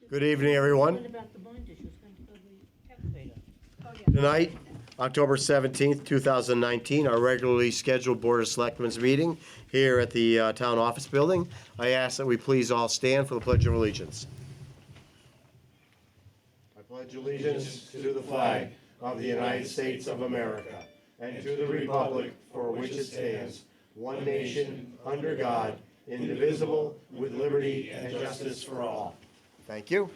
Good evening, everyone. What about the bond issue? It's going to go to the taxpayer. Tonight, October 17th, 2019, our regularly scheduled Board of Selectmen's meeting here at the Town Office Building. I ask that we please all stand for the Pledge of Allegiance. I pledge allegiance to the flag of the United States of America and to the republic for which it stands, one nation, under God, indivisible, with liberty and justice for all. Thank you.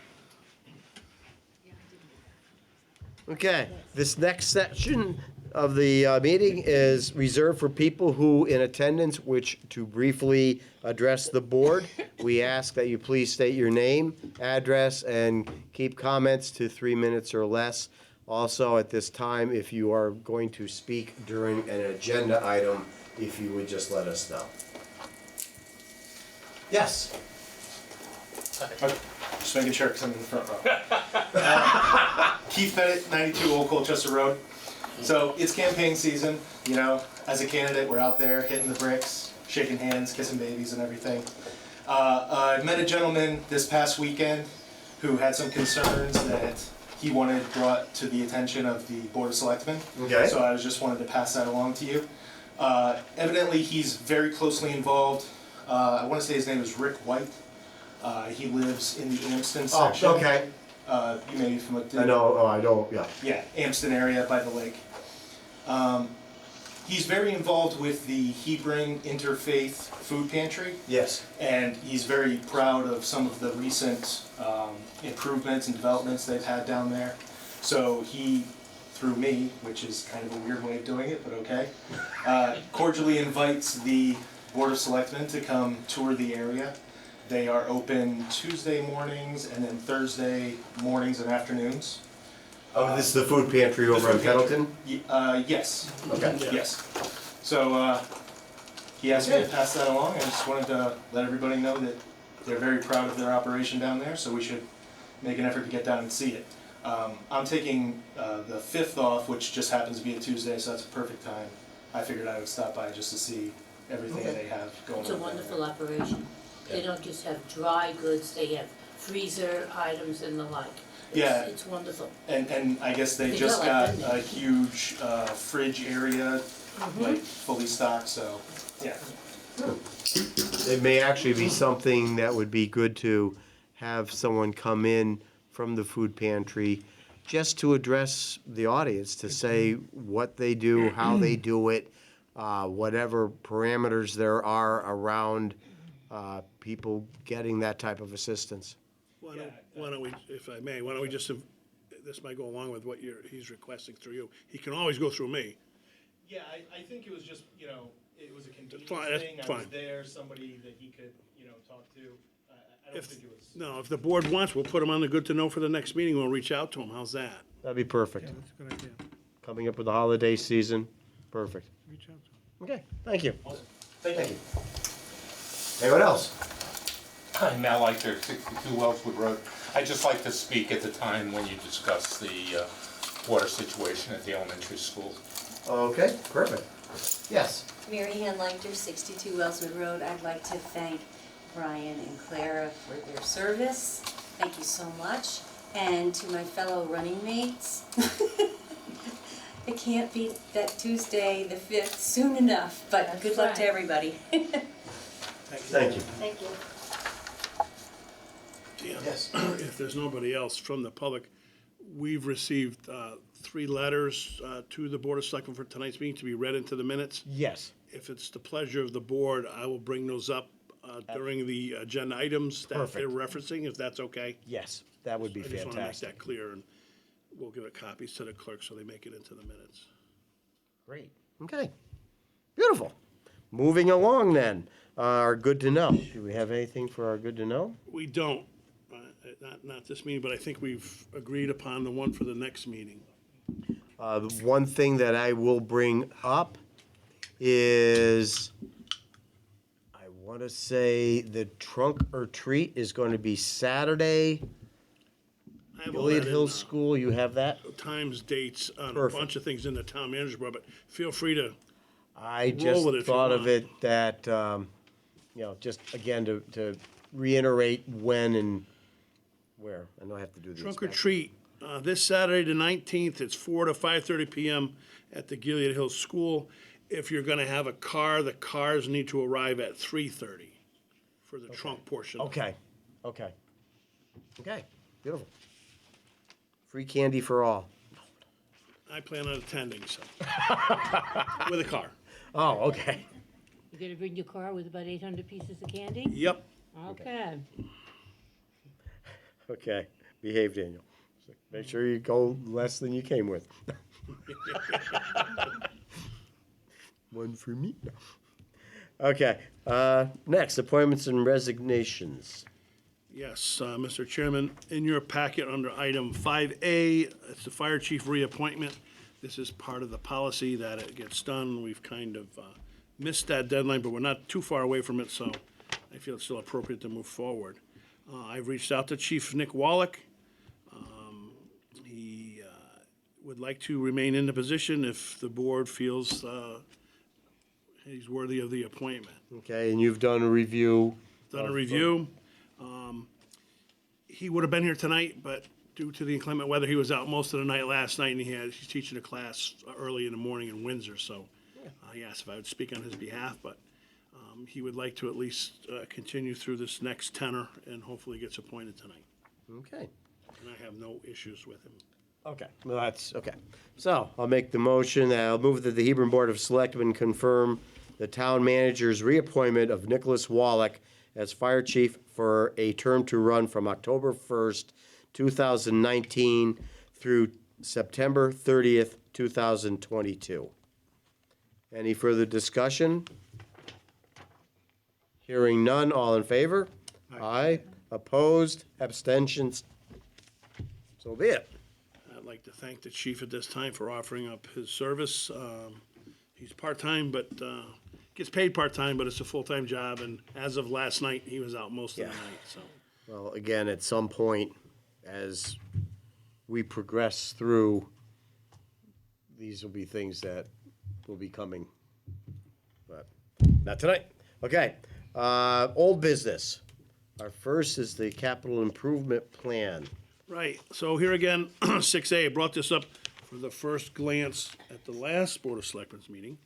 Okay, this next section of the meeting is reserved for people who in attendance wish to briefly address the board. We ask that you please state your name, address, and keep comments to 3 minutes or less. Also, at this time, if you are going to speak during an agenda item, if you would just let us know. Yes? Just making sure because I'm in the front row. Keith Bennett, 92 Old Colchester Road. So it's campaign season, you know, as a candidate, we're out there hitting the bricks, shaking hands, kissing babies and everything. I met a gentleman this past weekend who had some concerns that he wanted brought to the attention of the Board of Selectmen. Okay. So I just wanted to pass that along to you. Evidently, he's very closely involved. I want to say his name is Rick White. He lives in the Amston section. Oh, okay. You may be familiar. I know, I don't, yeah. Yeah, Amston area by the lake. He's very involved with the Hebron Interfaith Food Pantry. Yes. And he's very proud of some of the recent improvements and developments they've had down there. So he, through me, which is kind of a weird way of doing it, but okay, cordially invites the Board of Selectmen to come tour the area. They are open Tuesday mornings and then Thursday mornings and afternoons. Oh, this is the food pantry over in Pendleton? Yes. Okay. Yes. So he asked me to pass that along. I just wanted to let everybody know that they're very proud of their operation down there, so we should make an effort to get down and see it. I'm taking the 5th off, which just happens to be a Tuesday, so that's a perfect time. I figured I would stop by just to see everything they have going on. It's a wonderful operation. They don't just have dry goods, they have freezer items and the like. It's wonderful. And I guess they just got a huge fridge area, like fully stocked, so, yeah. It may actually be something that would be good to have someone come in from the food pantry just to address the audience, to say what they do, how they do it, whatever parameters there are around people getting that type of assistance. Why don't we, if I may, why don't we just, this might go along with what he's requesting through you. He can always go through me. Yeah, I think it was just, you know, it was a convenience Fine, that's thing. I fine. was there, somebody that he could, you know, talk to. I don't think it was. No, if the board wants, we'll put him on the good to know for the next meeting. We'll reach out to him. How's that? That'd be perfect. That's a good idea. Coming up with the holiday season, perfect. Reach out to him. Okay, thank you. Awesome. Thank you. Anyone else? I'm Mal Lichter, 62 Wellswood Road. I'd just like to speak at the time when you discuss the water situation at the elementary school. Okay, perfect. Yes. Mary Ann Lichter, 62 Wellswood Road. I'd like to thank Brian and Clara for their service. Thank you so much. And to my fellow running mates. It can't be that Tuesday the 5th soon enough, but good luck to everybody. Thank you. Thank you. Dan, Yes. if there's nobody else from the public, we've received 3 letters to the Board of Selectmen for tonight's meeting to be read into the minutes. Yes. If it's the pleasure of the board, I will bring those up during the agenda items that they're referencing, if that's okay. Yes, that would be I just want to make fantastic. that clear, and we'll give it copies to the clerk so they make it into the minutes. Great. Okay. Beautiful. Moving along then, our good to know. Do we have anything for our good to know? We don't, not this meeting, but I think we've agreed upon the one for the next meeting. The one thing that I will bring up is, I want to say the trunk or treat is going to be Saturday. I have all Gilead that in, Hills School, you have that? times, dates, on a Perfect. bunch of things in the town manager's report, but feel free to, I Roll just with it if you thought of want. it that, just again, to reiterate when and Where? I know I have to do these. Trunk or back. treat, this Saturday, the 19th, it's 4 to 5:30 PM at the Gilead Hills School. If you're gonna have a car, the cars need to arrive at 3:30 for the trunk portion. Okay, okay. Okay, beautiful. Free candy for all. I plan on attending, so. With a car. Oh, okay. You gonna bring your car with about 800 pieces of candy? Yep. Okay. Okay, behave, Daniel. Make sure you go less than you came with. One for me. Okay, next, appointments and resignations. Yes, Mr. Chairman, in your packet under item 5A, it's the fire chief reappointment. This is part of the policy that it gets done. We've kind of missed that deadline, but we're not too far away from it, so I feel it's still appropriate to move forward. I've reached out to Chief Nick Wallach. He would like to remain in the position if the board feels he's worthy of the appointment. Okay, and you've done a review. Done a review. He would have been here tonight, but due to the inclement weather, he was out most of the night last night, and he's teaching a class early in the morning in Windsor, so he asked if I would speak on his behalf, but he would like to at least continue through this next tenor and hopefully gets appointed tonight. Okay. And I have no issues with him. Okay, well, that's, okay. So, I'll make the motion, I'll move that the Hebron Board of Selectmen confirm the town manager's reappointment of Nicholas Wallach as fire chief for a term to run from October 1st, 2019 through September 30th, 2022. Any further discussion? Hearing none, all in favor? Aye. Opposed, abstentions? So be it. I'd like to thank the chief at this time for offering up his service. He's part-time, but gets paid part-time, but it's a full-time job, and as of last night, he was out most of the Yeah. night, so. Well, again, at some point, as we progress through, these will be things that will be coming, but not tonight. Okay, old business. Our first is the capital improvement plan. Right, so here again, 6A, I brought this up for the first glance at the last Board of Selectmen's meeting.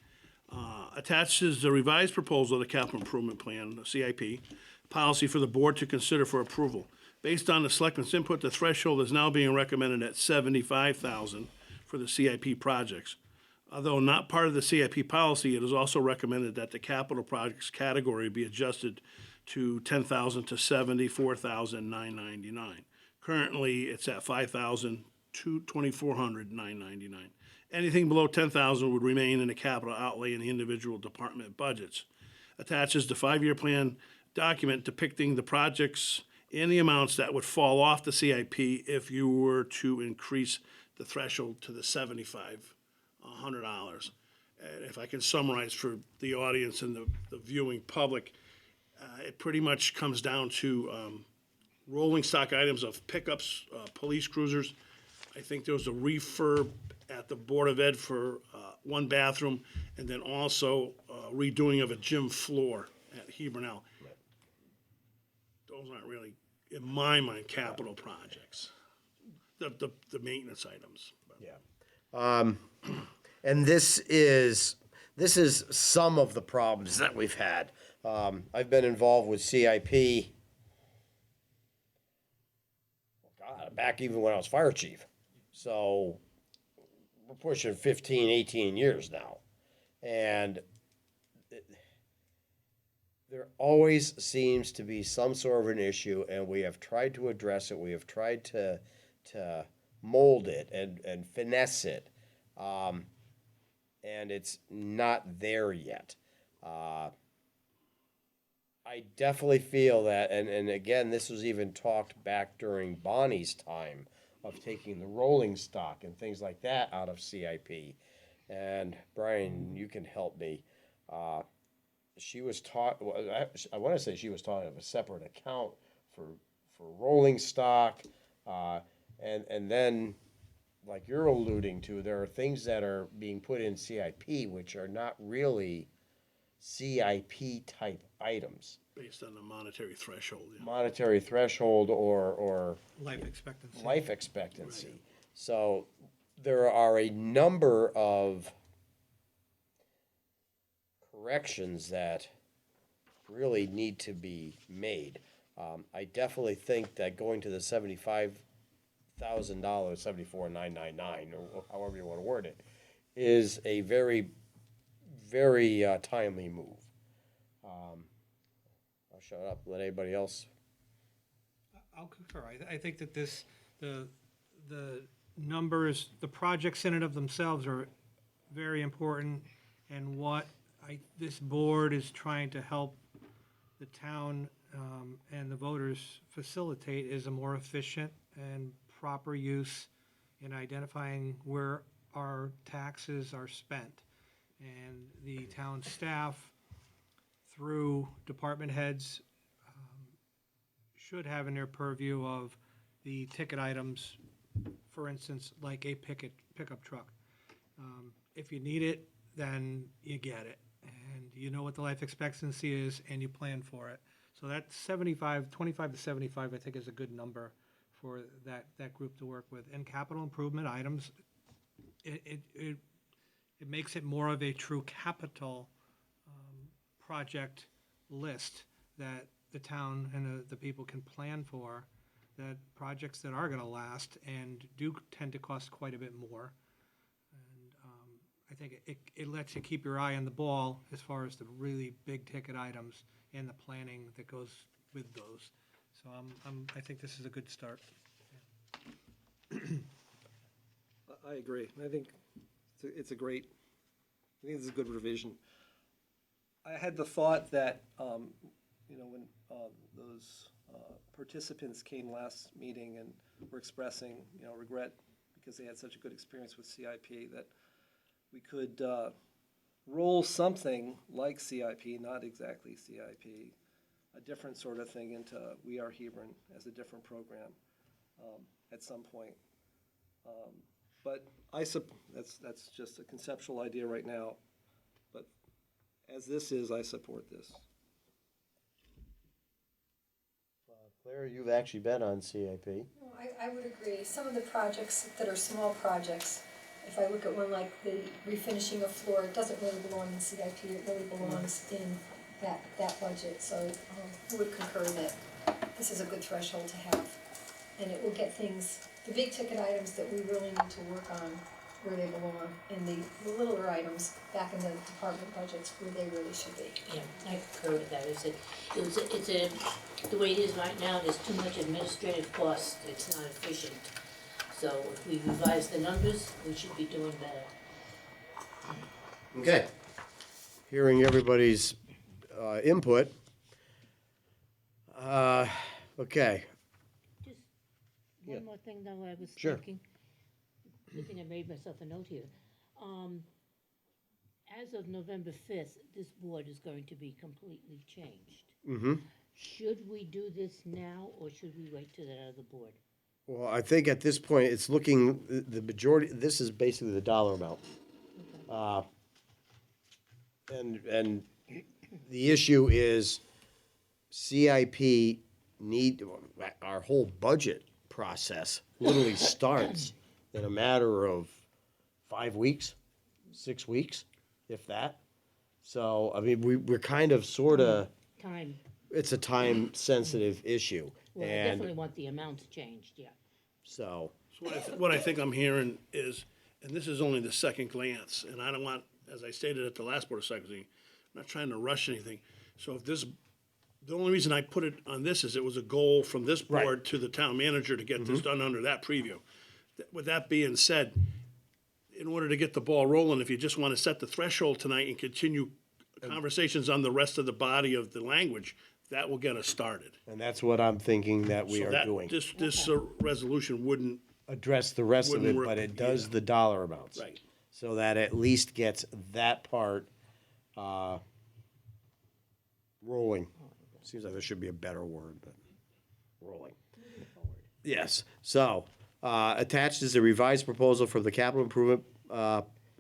Attached is the revised proposal of the capital improvement plan, the CIP, policy for the board to consider for approval. Based on the selectmen's input, the threshold is now being recommended at $75,000 for the CIP projects. Although not part of the CIP policy, it is also recommended that the capital projects category be adjusted to $10,000 to $74,999. Currently, it's at $5,000 to $2,400,999. Anything below $10,000 would remain in the capital outlay in the individual department budgets. Attaches the five-year plan document depicting the projects and the amounts that would fall off the CIP if you were to increase the threshold to the $7,500. And if I can summarize for the audience and the viewing public, it pretty much comes down to rolling stock items of pickups, police cruisers. I think there was a refurb at the Board of Ed for one bathroom, and then also redoing of a gym floor at Hebron. Those aren't really, in my mind, capital projects. The maintenance items. Yeah. And this is some of the problems that we've had. I've been involved with CIP, God, back even when I was fire chief. So we're pushing 15, 18 years now. And there always seems to be some sort of an issue, and we have tried to address it. We have tried to mold it and finesse it. And it's not there yet. I definitely feel that, and again, this was even talked back during Bonnie's time of taking the rolling stock and things like that out of CIP. And Brian, you can help me. She was taught, I want to say she was taught of a separate account for rolling stock. And then, like you're alluding to, there are things that are being put in CIP which are not really CIP type items, Based on the monetary threshold, yeah. monetary threshold or Life expectancy. life expectancy. So there are a number of corrections that really need to be made. I definitely think that going to the $75,000, 74,999, or however you want to word it, is a very, very timely move. I'll shut up. Let anybody else. I'll concur. I think that the numbers, the projects in and of themselves are very important, and what this board is trying to help the town and the voters facilitate is a more efficient and proper use in identifying where our taxes are spent. And the town staff, through department heads, should have in their purview of the ticket items, for instance, like a pickup truck. If you need it, then you get it, and you know what the life expectancy is, and you plan for it. So that 25 to 75, I think, is a good number for that group to work with. And capital improvement items, it makes it more of a true capital project list that the town and the people can plan for, that projects that are gonna last and do tend to cost quite a bit more. And I think it lets you keep your eye on the ball as far as the really big ticket items and the planning that goes with those. So I think this is a good start. I agree. I think it's a great, I think it's a good revision. I had the thought that, when those participants came last meeting and were expressing, regret because they had such a good experience with CIP, that we could roll something like CIP, not exactly CIP, a different sort of thing into We Are Hebron as a different program at some point. But that's just a conceptual idea right now. But as this is, I support this. Claire, you've actually been on CIP. No, I would agree. Some of the projects that are small projects, if I look at one like the refinishing a floor, it doesn't really belong in CIP, it really belongs in that budget. So I would concur that this is a good threshold to have. And it will get things, the big ticket items that we really need to work on where they belong, and the littler items back in the department budgets where they really should be. Yeah, I concur with that. The way it is right now, there's too much administrative cost, it's not efficient. So if we revise the numbers, we should be doing better. Okay. Hearing everybody's input. Okay. Just one more thing though, I was Sure. thinking. Good thing I made myself a note here. As of November 5th, this board is going to be completely changed. Mm-hmm. Should we do this now, or should we wait till that other board? Well, I think at this point, it's looking, the majority, this is basically the dollar amount. And the issue is CIP our whole budget process literally starts in a matter of 5 weeks, 6 weeks, if that. So, I mean, we're kind of, sort of, Time. it's a time-sensitive issue. Well, I And definitely want the amount changed, yeah. so, So what I think I'm hearing is, and this is only the second glance, and I don't want, as I stated at the last Board of Selectmen meeting, I'm not trying to rush anything. So if this, the only reason I put it on this is it was a goal from this board to the town manager to get this done under that preview. With that being said, in order to get the ball rolling, if you just want to set the threshold tonight and continue conversations on the rest of the body of the language, that will get us started. and that's what I'm thinking that we So are that, doing. this resolution wouldn't, Address the rest of it, Wouldn't but work, it does yeah. the dollar amounts. right. So that at least gets that part rolling. Seems like there should be a better word, but rolling. Yes, so attached is a revised proposal from the capital improvement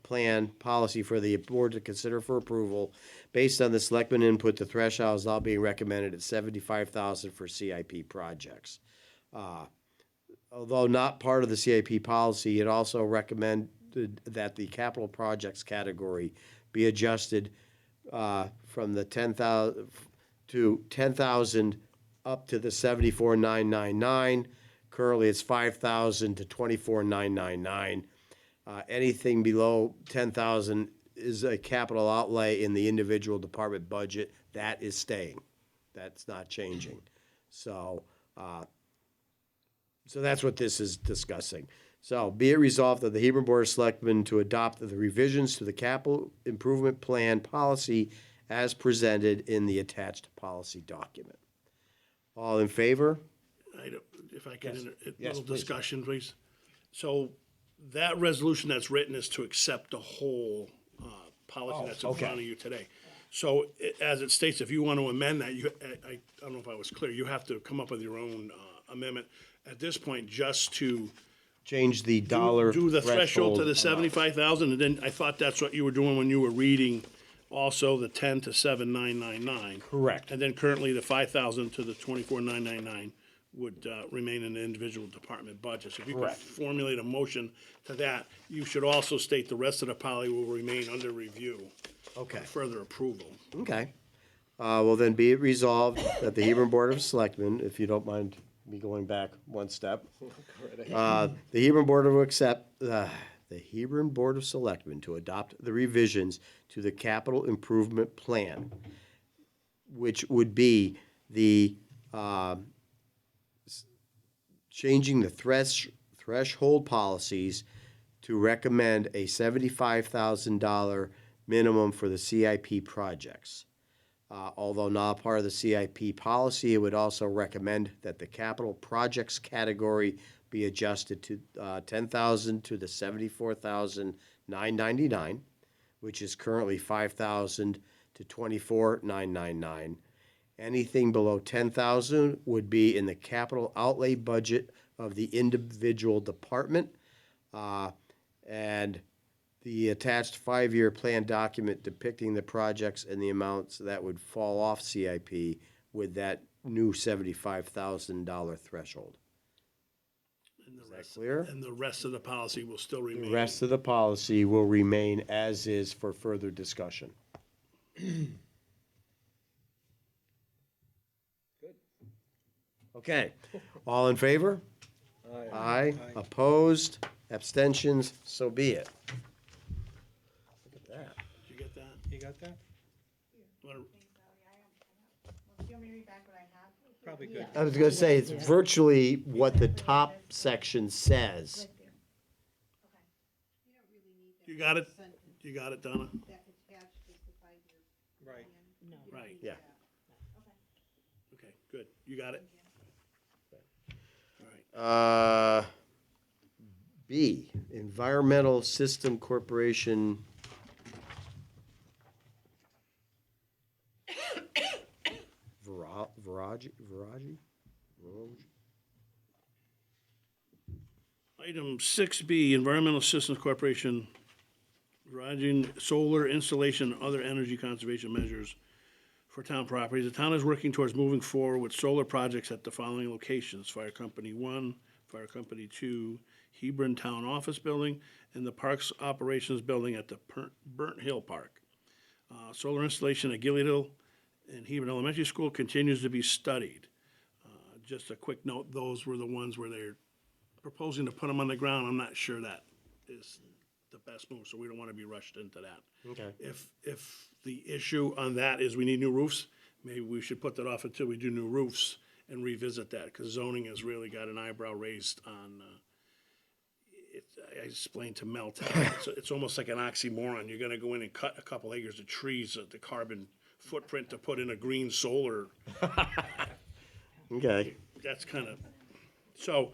plan policy for the board to consider for approval. Based on the selectmen input, the threshold is now being recommended at $75,000 for CIP projects. Although not part of the CIP policy, it also recommended that the capital projects category be adjusted from the 10,000 to 10,000 up to the 74,999. Currently, it's 5,000 to 24,999. Anything below 10,000 is a capital outlay in the individual department budget. That is staying. That's not changing. So that's what this is discussing. So be it resolved that the Hebron Board of Selectmen to adopt the revisions to the capital improvement plan policy as presented in the attached policy document. All in favor? If I can, Yes. a Yes, little please. discussion, please. So that resolution that's written is to accept the whole policy that's in front of you today. So as it states, if you want to amend that, I don't know if I was clear, you have to come up with your own amendment at this point just to Change the dollar do the threshold to the amount. 75,000, and then I thought that's what you were doing when you were reading also the 10 to 7,999. Correct. And then currently the 5,000 to the 24,999 would remain in the individual department budgets. If you could Correct. formulate a motion to that, you should also state the rest of the poly will remain under review. Okay. For further approval. Okay. Well, then be it resolved that the Hebron Board of Selectmen, if you don't mind me going back one step, the Hebron Board of Selectmen to adopt the revisions to the capital improvement plan, which would be the changing the threshold policies to recommend a $75,000 minimum for the CIP projects. Although not part of the CIP policy, it would also recommend that the capital projects category be adjusted to 10,000 to the 74,999, which is currently 5,000 to 24,999. Anything below 10,000 would be in the capital outlay budget of the individual department. And the attached 5-year plan document depicting the projects and the amounts that would fall off CIP with that new $75,000 threshold. Is that clear? And the rest of the policy will still The remain. rest of the policy will remain as is for further discussion. Okay, all in favor? Aye. Opposed? Abstentions? So be it. Look at that. Did you get that? You got that? Wanna- Probably good. I was gonna say, it's virtually what the top section says. You got it? You got it, Donna? Right. Right. Yeah. Okay, good. You got it? All right. B, Environmental System Corporation. Viraji? Item 6B, Environmental Systems Corporation, Rogin solar installation and other energy conservation measures for town properties. The town is working towards moving forward with solar projects at the following locations: Fire Company 1, Fire Company 2, Hebron Town Office Building, and the Parks Operations Building at the Burnt Hill Park. Solar installation at Gilead Hill and Hebron Elementary School continues to be studied. Just a quick note, those were the ones where they're proposing to put them on the ground. I'm not sure that is the best move, so we don't want to be rushed into that. Okay. If the issue on that is we need new roofs, maybe we should put that off until we do new roofs and revisit that, because zoning has really got an eyebrow raised on, I explained to Mel today, it's almost like an oxymoron. You're gonna go in and cut a couple acres of trees, the carbon footprint to put in a green solar, Okay. that's kind of, so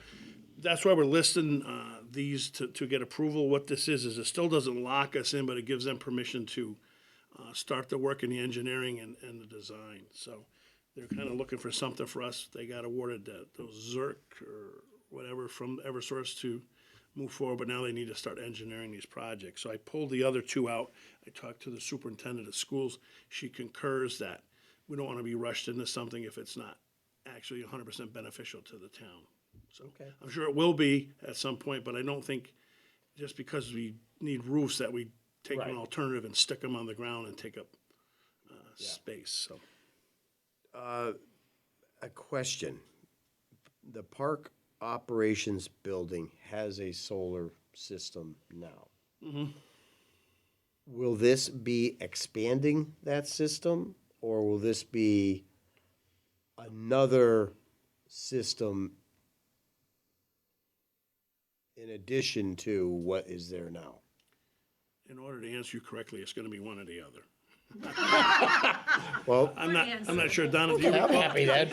that's why we're listing these to get approval. What this is it still doesn't lock us in, but it gives them permission to start the work in the engineering and the design. So they're kind of looking for something for us. They got awarded those ZERC or whatever from Eversource to move forward, but now they need to start engineering these projects. So I pulled the other two out. I talked to the superintendent of schools. She concurs that we don't want to be rushed into something if it's not actually 100% beneficial to the town. So I'm sure it will be at some point, but I don't think just because we need roofs that we take an Right. alternative and stick them on the ground and take up space, so. A question. The park operations building has a solar system now. Will this be expanding that system, or will this be another system in addition to what is there now? In order to answer you correctly, it's gonna be one or the other. Well, I'm not sure, Donna, do you? I'm happy then.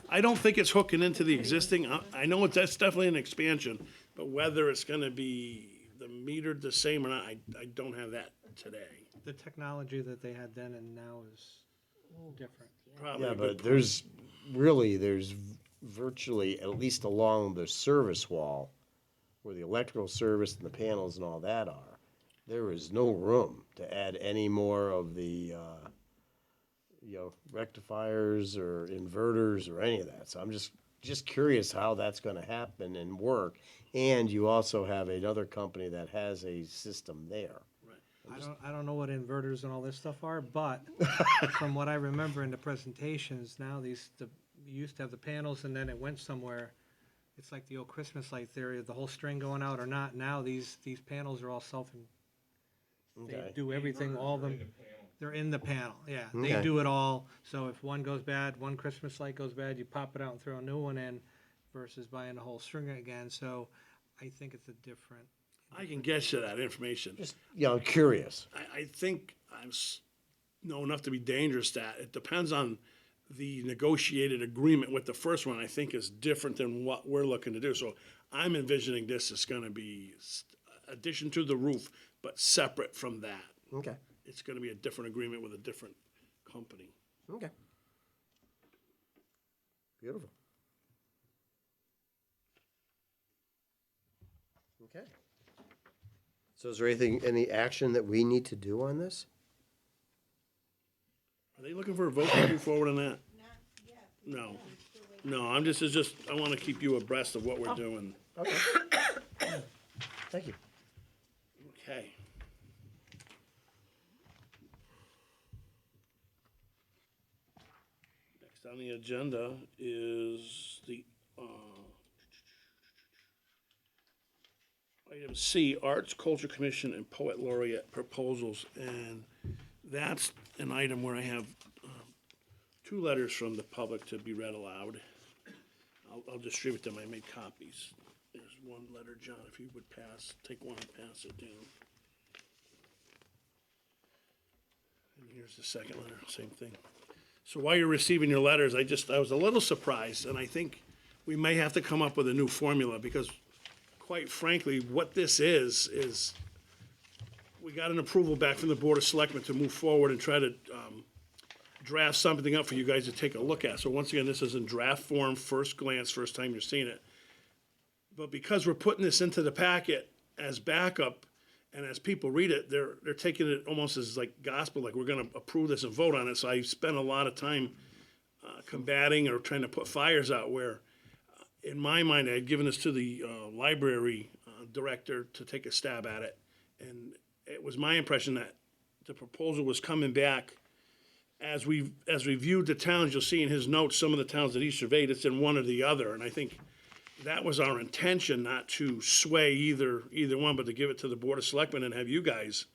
I don't think it's hooking into the existing, I know that's definitely an expansion, but whether it's gonna be the metered the same or not, I don't have that today. The technology that they had then and now is different. Probably yeah, a good but there's virtually, at least along the service wall, where the electrical service and the panels and all that are, there is no room to add any more of the, rectifiers or inverters or any of that. So I'm just curious how that's gonna happen and work. And you also have another company that has a system there. I don't know what inverters and all this stuff are, but from what I remember in the presentations, now you used to have the panels and then it went somewhere. It's like the old Christmas light theory of the whole string going out or not. Now these panels are all they Okay. do everything, all of them. They're in the panel, yeah. They Okay. do it all. So if one goes bad, one Christmas light goes bad, you pop it out and throw a new one in versus buying the whole string again. So I think it's a different. I can get you that information. Just, curious. I think know enough to be dangerous that it depends on the negotiated agreement with the first one, I think is different than what we're looking to do. So I'm envisioning this is gonna be addition to the roof, but separate from that. Okay. It's gonna be a different agreement with a different company. Okay. Beautiful. Okay. So is there any action that we need to do on this? Are they looking for a vote to move forward on that? No. No, I wanna keep you abreast of what we're doing. Okay. Thank you. Okay. Next on the agenda is the, item C, Arts, Culture Commission, and Poet Laureate proposals. And that's an item where I have two letters from the public to be read aloud. I'll distribute them, I made copies. There's one letter, John, if you would take one and pass it down. And here's the second letter, same thing. So while you're receiving your letters, I was a little surprised, and I think we may have to come up with a new formula, because quite frankly, what this is we got an approval back from the Board of Selectmen to move forward and try to draft something up for you guys to take a look at. So once again, this is in draft form, first glance, first time you're seeing it. But because we're putting this into the packet as backup, and as people read it, they're taking it almost as like gospel, like we're gonna approve this and vote on it. So I spent a lot of time combating or trying to put fires out where, in my mind, I had given this to the library director to take a stab at it. And it was my impression that the proposal was coming back. As we viewed the towns, you'll see in his notes, some of the towns that he surveyed, it's in one or the other. And I think that was our intention, not to sway either one, but to give it to the Board of Selectmen and have you guys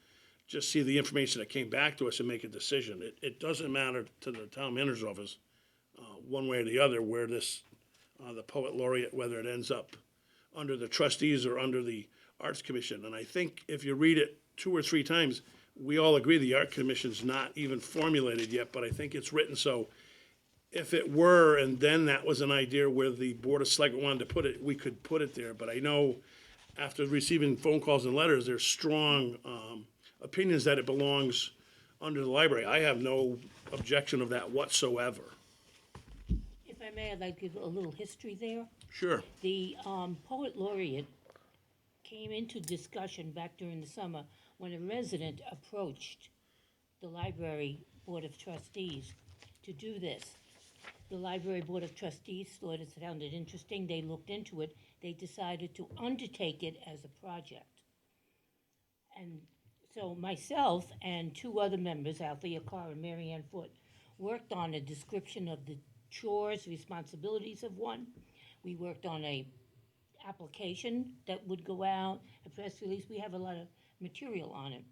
just see the information that came back to us and make a decision. It doesn't matter to the town manager's office, one way or the other, where this, the Poet Laureate, whether it ends up under the trustees or under the Arts Commission. And I think if you read it 2 or 3 times, we all agree the Art Commission's not even formulated yet, but I think it's written so if it were, and then that was an idea where the Board of Selectmen wanted to put it, we could put it there. But I know after receiving phone calls and letters, there's strong opinions that it belongs under the library. I have no objection of that whatsoever. If I may, I'd like to give a little history there. Sure. The Poet Laureate came into discussion back during the summer when a resident approached the library board of trustees to do this. The library board of trustees thought it sounded interesting, they looked into it, they decided to undertake it as a project. And so myself and two other members, Althea Carr and Mary Ann Foote, worked on a description of the chores, responsibilities of one. We worked on a application that would go out, a press release, we have a lot of material on it.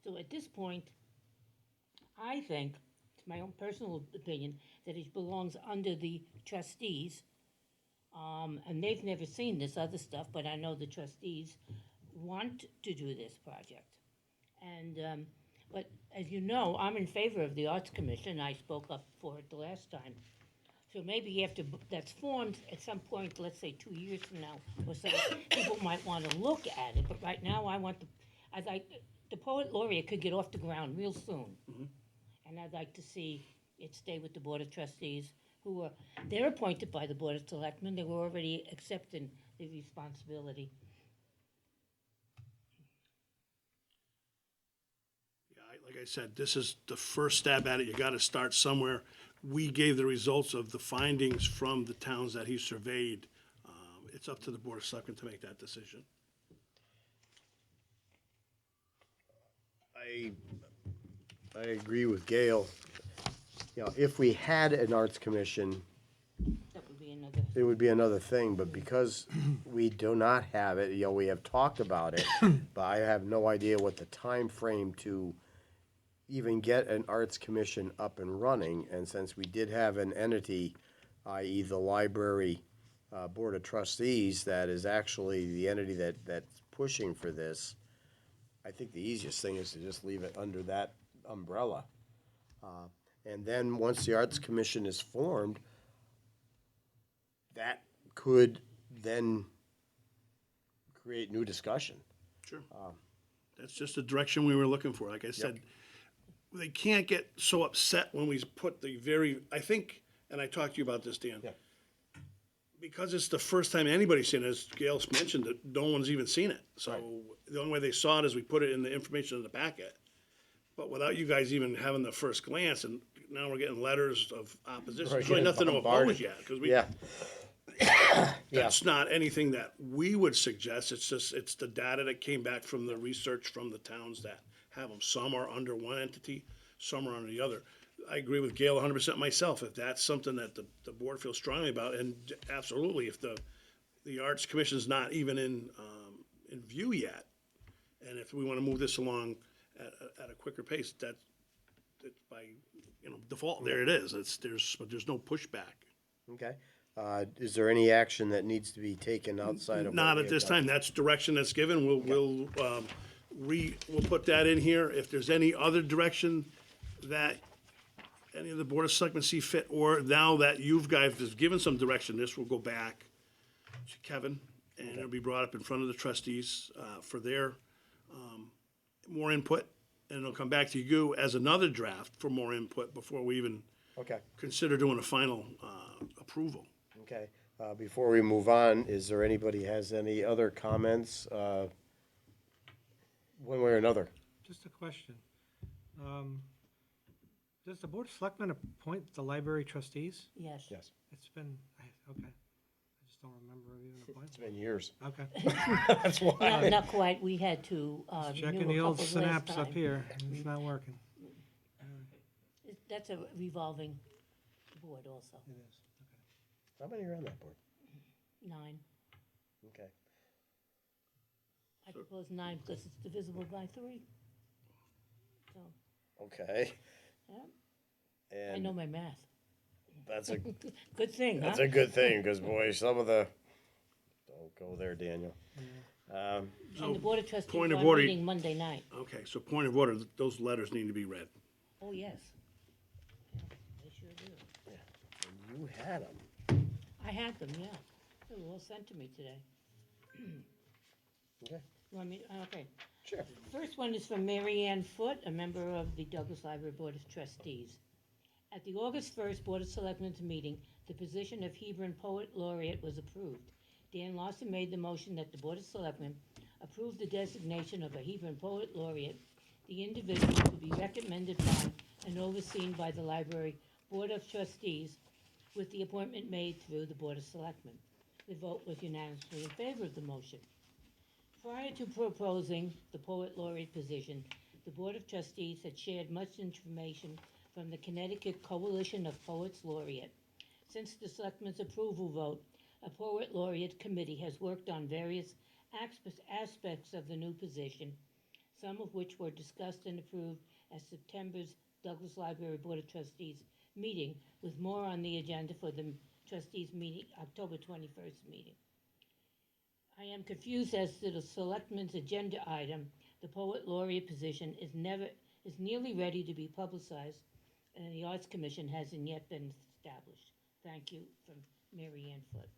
So at this point, I think, it's my own personal opinion, that it belongs under the trustees. And they've never seen this other stuff, but I know the trustees want to do this project. And, but as you know, I'm in favor of the Arts Commission. I spoke up for it the last time. So maybe after that's formed, at some point, let's say 2 years from now or so, people might want to look at it. But right now, I'd like, the poet laureate could get off the ground real soon. And I'd like to see it stay with the Board of Trustees, they're appointed by the Board of Selectmen. They were already accepting the responsibility. Like I said, this is the first stab at it. You gotta start somewhere. We gave the results of the findings from the towns that he surveyed. It's up to the Board of Selectmen to make that decision. I agree with Gail. You know, if we had an arts commission, That would be another. it would be another thing, but because we do not have it, you know, we have talked about it, but I have no idea what the time frame to even get an arts commission up and running, and since we did have an entity, i.e. the library board of trustees, that is actually the entity that's pushing for this, I think the easiest thing is to just leave it under that umbrella. And then, once the Arts Commission is formed, that could then create new discussion. Sure. That's just the direction we were looking for. Like I said, they can't get so upset when we put I think, and I talked to you about this, Dan. Yeah. Because it's the first time anybody's seen it, as Gail mentioned, that no one's even seen it. So the only way they saw it is we put it in the information in the packet. But without you guys even having the first glance, and now we're getting letters of opposition. There's really nothing to oppose yet, because that's not anything that we would suggest. It's the data that came back from the research from the towns that have them. Some are under one entity, some are under the other. I agree with Gail 100% myself. If that's something that the board feels strongly about, and absolutely, if the Arts Commission's not even in view yet, and if we want to move this along at a quicker pace, it's by default. There it is. But there's no pushback. Okay. Is there any action that needs to be taken outside of? Not at this time. That's direction that's given. We'll put that in here. If there's any other direction that any of the Board of Selectmen see fit, or now that you've guys have given some direction, this will go back to Kevin, and it'll be brought up in front of the trustees for their more input, and it'll come back to you as another draft for more input before we even Okay. consider doing a final approval. Okay. Before we move on, is there anybody has any other comments, one way or another? Just a question. Does the Board of Selectmen appoint the library trustees? Yes. Yes. It's been, okay. I just don't remember even It's appointing. been years. Okay. That's why. Not quite, we had to Checking renew the a old couple last synapse up time. here. It's not working. That's a revolving board also, It is. How many are on that board? 9. Okay. I propose 9 because it's divisible by 3. So, Okay. yeah, I And know my math. that's a, Good thing, huh? that's a good thing, because boy, some of the, don't go there, Daniel. And the Board of Trustees point of are order. meeting Monday night. Okay, so point of order, those letters need to be read. Oh, yes. Yeah, they sure do. And you had them. I had them, yeah. They were all sent to me today. Okay. Okay. Sure. First one is from Mary Ann Foote, a member of the Douglas Library Board of Trustees. At the August 1st Board of Selectmen's meeting, the position of Hebron Poet Laureate was approved. Dan Lawson made the motion that the Board of Selectmen approve the designation of a Hebron Poet Laureate, the individual to be recommended by and overseen by the Library Board of Trustees, with the appointment made through the Board of Selectmen. The vote was unanimously in favor of the motion. Prior to proposing the Poet Laureate position, the Board of Trustees had shared much information from the Connecticut Coalition of Poets Laureate. Since the Selectmen's approval vote, a Poet Laureate Committee has worked on various aspects of the new position, some of which were discussed and approved at September's Douglas Library Board of Trustees meeting, with more on the agenda for the trustees meeting, October 21st meeting. I am confused as to the Selectmen's agenda item. The Poet Laureate position is nearly ready to be publicized, and the Arts Commission hasn't yet been established. Thank you, from Mary Ann Foot.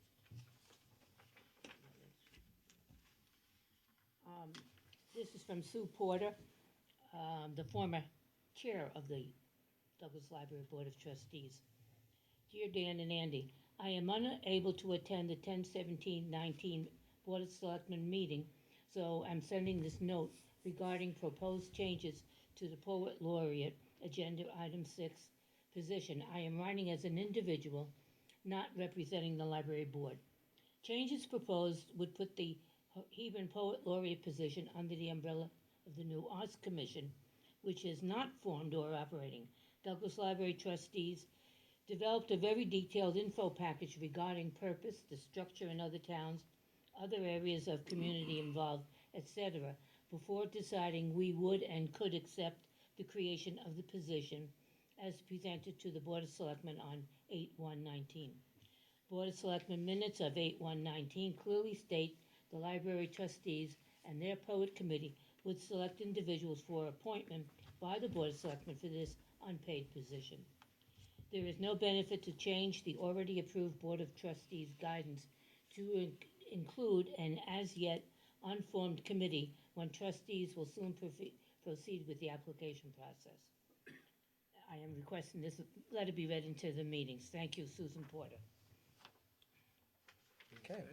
This is from Sue Porter, the former chair of the Douglas Library Board of Trustees. Dear Dan and Andy, I am unable to attend the 10/17/19 Board of Selectmen meeting, so I'm sending this note regarding proposed changes to the Poet Laureate Agenda Item 6 position. I am running as an individual, not representing the Library Board. Changes proposed would put the Hebron Poet Laureate position under the umbrella of the new Arts Commission, which is not formed or operating. Douglas Library trustees developed a very detailed info package regarding purpose, the structure in other towns, other areas of community involved, etc., before deciding we would and could accept the creation of the position as presented to the Board of Selectmen on 8/1/19. Board of Selectmen minutes of 8/1/19 clearly state the library trustees and their poet committee would select individuals for appointment by the Board of Selectmen for this unpaid position. There is no benefit to change the already approved Board of Trustees guidance to include an as-yet unformed committee when trustees will soon proceed with the application process. I am requesting this letter be read into the meetings. Thank you, Susan Porter. Okay.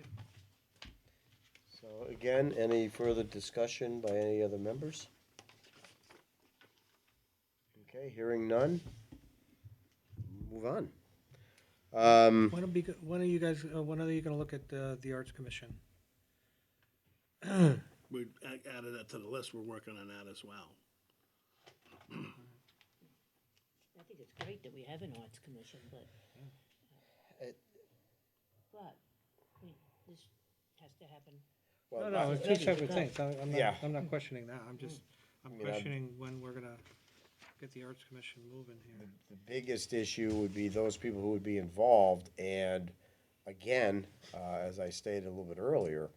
So again, any further discussion by any other members? Okay, hearing none. Move on. When are you guys, when are you gonna look at the Arts Commission? We added that to the list, we're working on that as well. I think it's great that we have an arts commission, but, It- this has to happen. No, no, it's two Ready to separate go. things. Yeah. I'm not questioning that. I'm mean, questioning when we're gonna get the Arts Commission moving here. The biggest issue would be those people who would be involved, and again, as I stated a little bit earlier,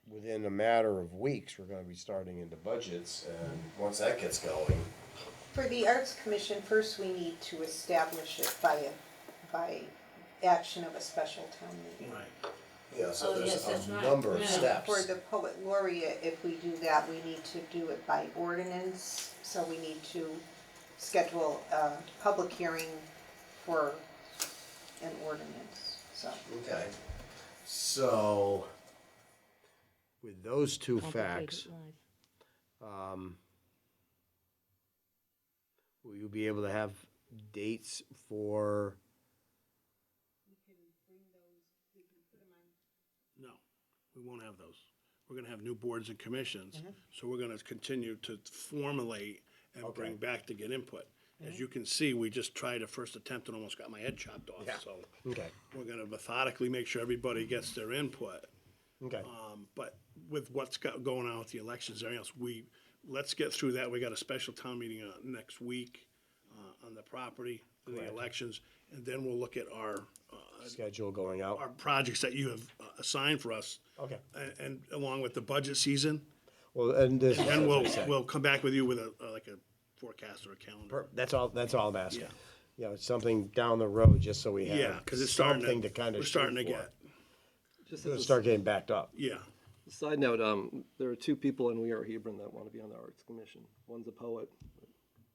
within a matter of weeks, we're gonna be starting into budgets, and once that gets going, For the Arts Commission, first we need to establish it by action of a special town meeting. Right. yeah, so Oh, yes, there's that's a right. number of Yeah. steps. For the Poet Laureate, if we do that, we need to do it by ordinance, so we need to schedule a public hearing for an ordinance, so. Okay, so, with those two Complicated facts, life. will you be able to have dates for, No, we won't have those. We're gonna have new boards and commissions, so we're gonna continue to formulate and bring back to get input. As you can see, we just tried a first attempt and almost got my head chopped off, Yeah. so okay, we're gonna methodically make sure everybody gets their input. okay, But with what's going on with the elections, and everything else, let's get through that. We got a special town meeting next week on the property, for the Correct. elections, and then we'll look at our schedule going out, projects that you have assigned for us, okay. and along with the budget season. Well, and this, And as I said, we'll come back with you with like a forecast or a calendar. that's all I'm asking. Yeah. You know, something down the road, just so we Yeah, have because it's starting something to, to kind of we're shoot starting to for. get, Just It'll as start getting backed up. yeah. a side note, there are two people in We Are Hebron that want to be on the Arts Commission. One's a poet.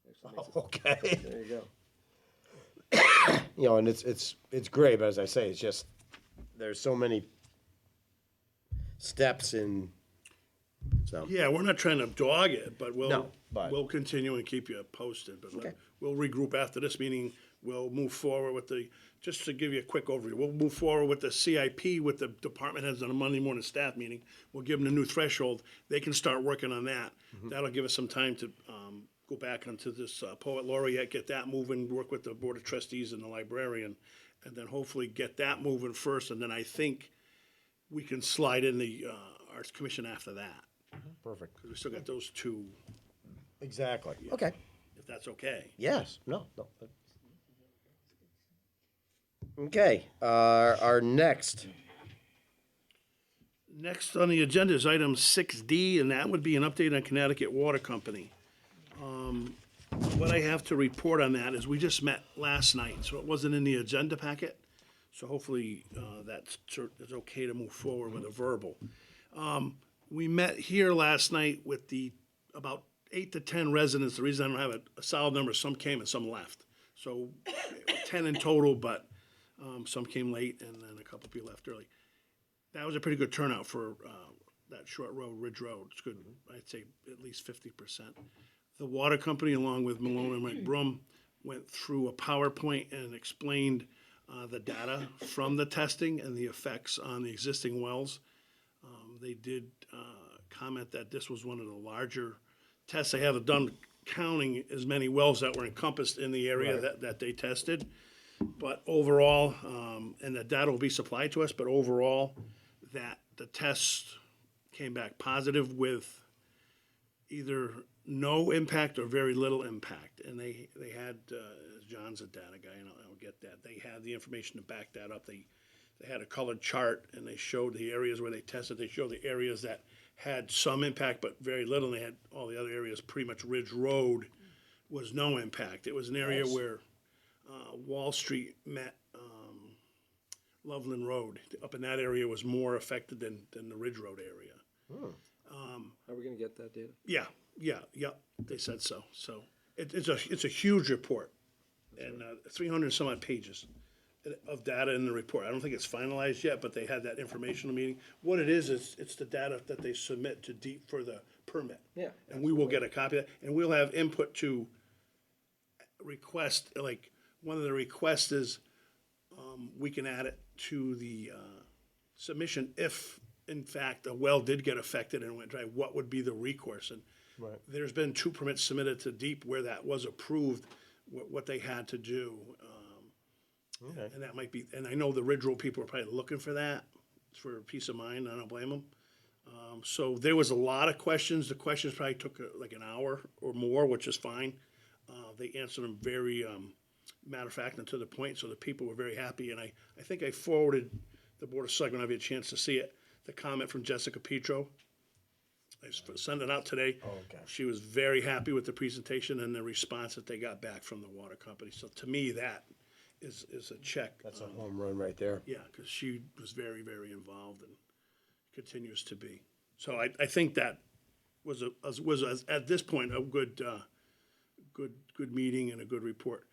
Actually makes it- Okay. There you go. You know, and it's great, but as I say, it's just, there's so many steps in So, Yeah, we're not trying to dog it, but No, but- we'll continue and keep you posted. But Okay. we'll regroup after this meeting. We'll move forward with just to give you a quick overview, we'll move forward with the CIP with the department heads on a Monday morning staff meeting. We'll give them the new threshold. They can start working on that. That'll give us some time to go back onto this poet laureate, get that moving, work with the board of trustees and the librarian, and then hopefully get that moving first. And then I think we can slide in the arts commission after that. perfect. 'Cause we still got those two, Exactly. Okay. if that's okay. Yes, no. Okay, our next, Next on the agenda is item 6D, and that would be an update on Connecticut Water Company. What I have to report on that is we just met last night, so it wasn't in the agenda packet. So hopefully that's okay to move forward with a verbal. We met here last night with about 8 to 10 residents. The reason I don't have a solid number, some came and some left. So 10 in total, but some came late and then a couple people left early. That was a pretty good turnout for that short road, Ridge Road. It's good, I'd say at least 50%. The water company, along with Malone and Mike Brum, went through a PowerPoint and explained the data from the testing and the effects on the existing wells. They did comment that this was one of the larger tests they have done, counting as many wells that were encompassed in the area that they tested. But overall, and the data will be supplied to us, but overall, that the tests came back positive with either no impact or very little impact. And they had, John's a data guy, and I'll get that. They had the information to back that up. They had a colored chart, and they showed the areas where they tested. They showed the areas that had some impact, but very little, and they had all the other areas, pretty much Ridge Road was no impact. It was an area where Wall Street met Loveland Road. Up in that area was more affected than the Ridge Road area. Are we gonna get that data? Yeah, they said so. So it's a huge report, and 300 some odd pages of data in the report. I don't think it's finalized yet, but they had that informational meeting. What it is it's the data that they submit to DEEP for the permit. Yeah, And we will get a copy of that, and we'll have input to request, like, one of the requests is, we can add it to the submission if, in fact, a well did get affected and went dry, what would be the recourse? And there's been 2 permits submitted to DEEP where that was approved, what they had to do. And that might be, and I know the Ridge Road people are probably looking for that, for peace of mind, I don't blame them. So there was a lot of questions. The questions probably took like an hour or more, which is fine. They answered them very matter of fact and to the point, so the people were very happy. And I think I forwarded the Board of Selectmen, I'll have a chance to see it, the comment from Jessica Petro. I sent it out today. okay. She was very happy with the presentation and the response that they got back from the water company. So to me, that is a check. That's a home run right there. Yeah, because she was very, very involved and continues to be. So I think that was at this point a good meeting and a good report.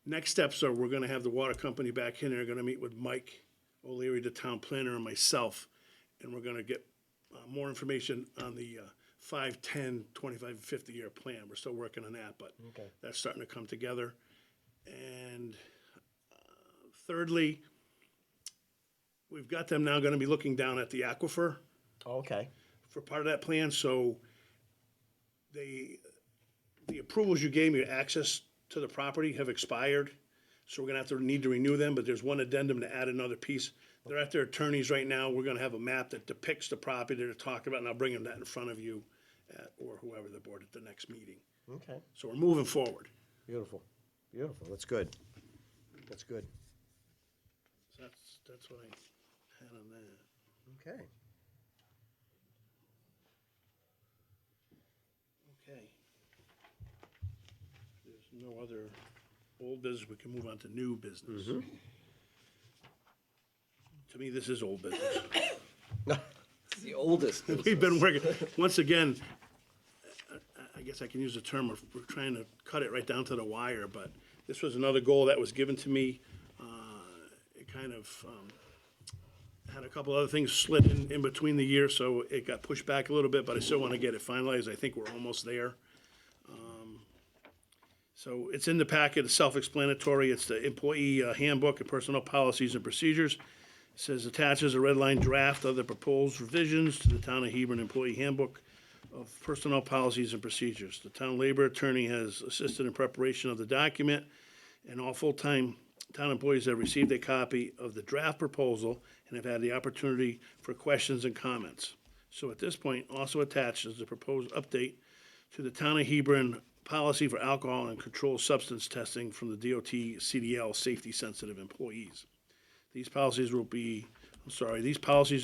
Next steps are we're going to have the water company back in. They're going to meet with Mike O'Leary, the town planner, and myself, and we're going to get more information on the 5, 10, 25, and 50-year plan. We're still working on that, but that's starting to come together. And thirdly, we've got them now going to be looking down at the aquifer Okay. for part of that plan. So the approvals you gave me, access to the property, have expired. So we're gonna have to need to renew them, but there's one addendum to add another piece. They're at their attorneys right now. We're gonna have a map that depicts the property they're talking about, and I'll bring them that in front of you or whoever the board at the next meeting. Okay. So we're moving forward. Beautiful. Beautiful. That's good. That's good. So that's what I had on that. Okay. Okay. There's no other old business. We can move on to new business. To me, this is old business. It's the oldest. We've been working, once again, I guess I can use the term, we're trying to cut it right down to the wire, but this was another goal that was given to me. It kind of Had a couple other things slid in between the year, so it got pushed back a little bit, but I still want to get it finalized. I think we're almost there. So it's in the packet, it's self-explanatory. It's the employee handbook and personnel policies and procedures. It says attaches a red line draft of the proposed revisions to the Town of Hebron Employee Handbook of Personnel Policies and Procedures. The town labor attorney has assisted in preparation of the document, and all full-time town employees have received a copy of the draft proposal and have had the opportunity for questions and comments. So at this point, also attached is the proposed update to the Town of Hebron policy for alcohol and controlled substance testing from the DOT CDL safety-sensitive employees. These policies and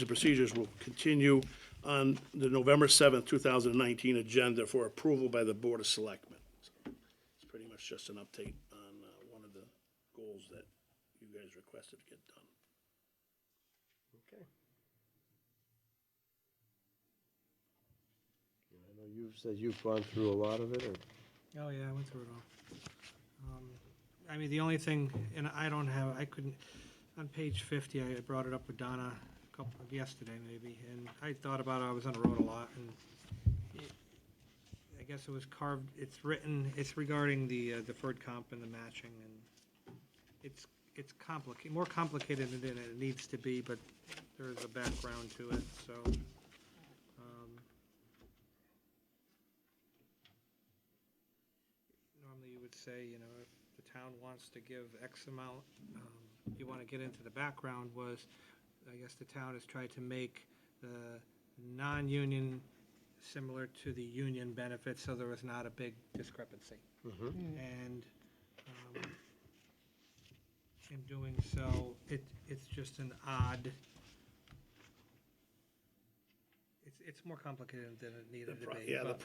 procedures will continue on the November 7th, 2019 agenda for approval by the Board of Selectmen. So it's pretty much just an update on one of the goals that you guys requested to get done. Okay. I know you've said you've gone through a lot of it, or? Oh, yeah, I went through it all. I mean, the only thing, and I couldn't, on page 50, I brought it up with Donna yesterday maybe, and I thought about it, I was on the road a lot, and I guess it was carved, it's regarding the deferred comp and the matching, and it's more complicated than it needs to be, but there's a background to it, so. Normally you would say, you know, if the town wants to give X amount, you want to get into the background was, I guess the town has tried to make the non-union similar to the union benefits, so there was not a big discrepancy. And in doing so, it's just an odd, it's more complicated than it needed to be. Yeah, the but-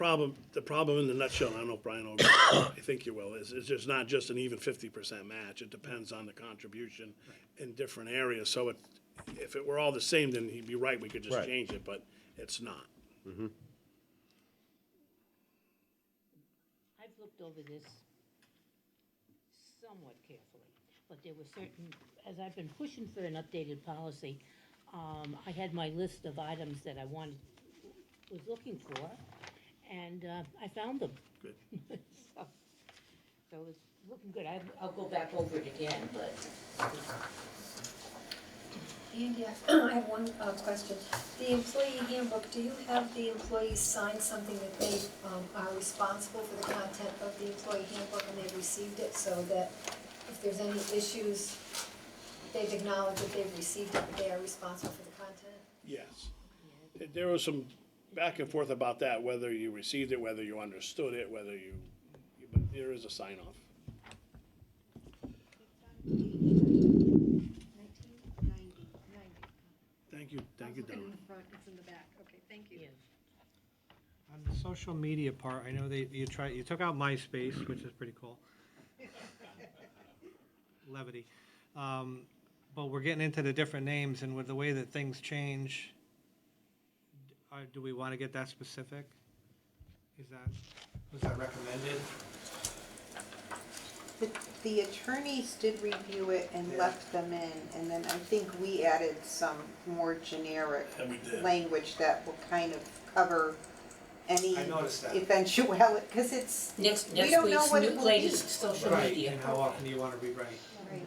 problem in the nutshell, I don't know if Brian will, I think you will, is it's not just an even 50% match. It depends on the contribution in different areas. So if it were all the same, then he'd be right, we could just Right. change it, but it's not. I've looked over this somewhat carefully, but there were certain, as I've been pushing for an updated policy, I had my list of items that I was looking for, and I found them. Good. So it's looking good. I'll go back over it again, but Andy, I have one question. The employee handbook, do you have the employees sign something that they are responsible for the content of the employee handbook and they've received it, so that if there's any issues, they've acknowledged that they've received it, but they are responsible for the content? Yes. There was some back and forth about that, whether you received it, whether you understood it, but there is a sign off. 1990. Thank you, Donna. in the front, it's in the back. Okay, thank you. yes. On the social media part, I know you took out MySpace, which is pretty cool. Levity. But we're getting into the different names, and with the way that things change, do we want to get that specific? Was that recommended? The attorneys did review it and left them in, and then I think we added some more generic Yeah, we did. language that will kind of cover any I noticed that. eventuality, because it's, Next we don't know week's what it new will latest be. social Right, media. and how often do you want to rewrite? Right.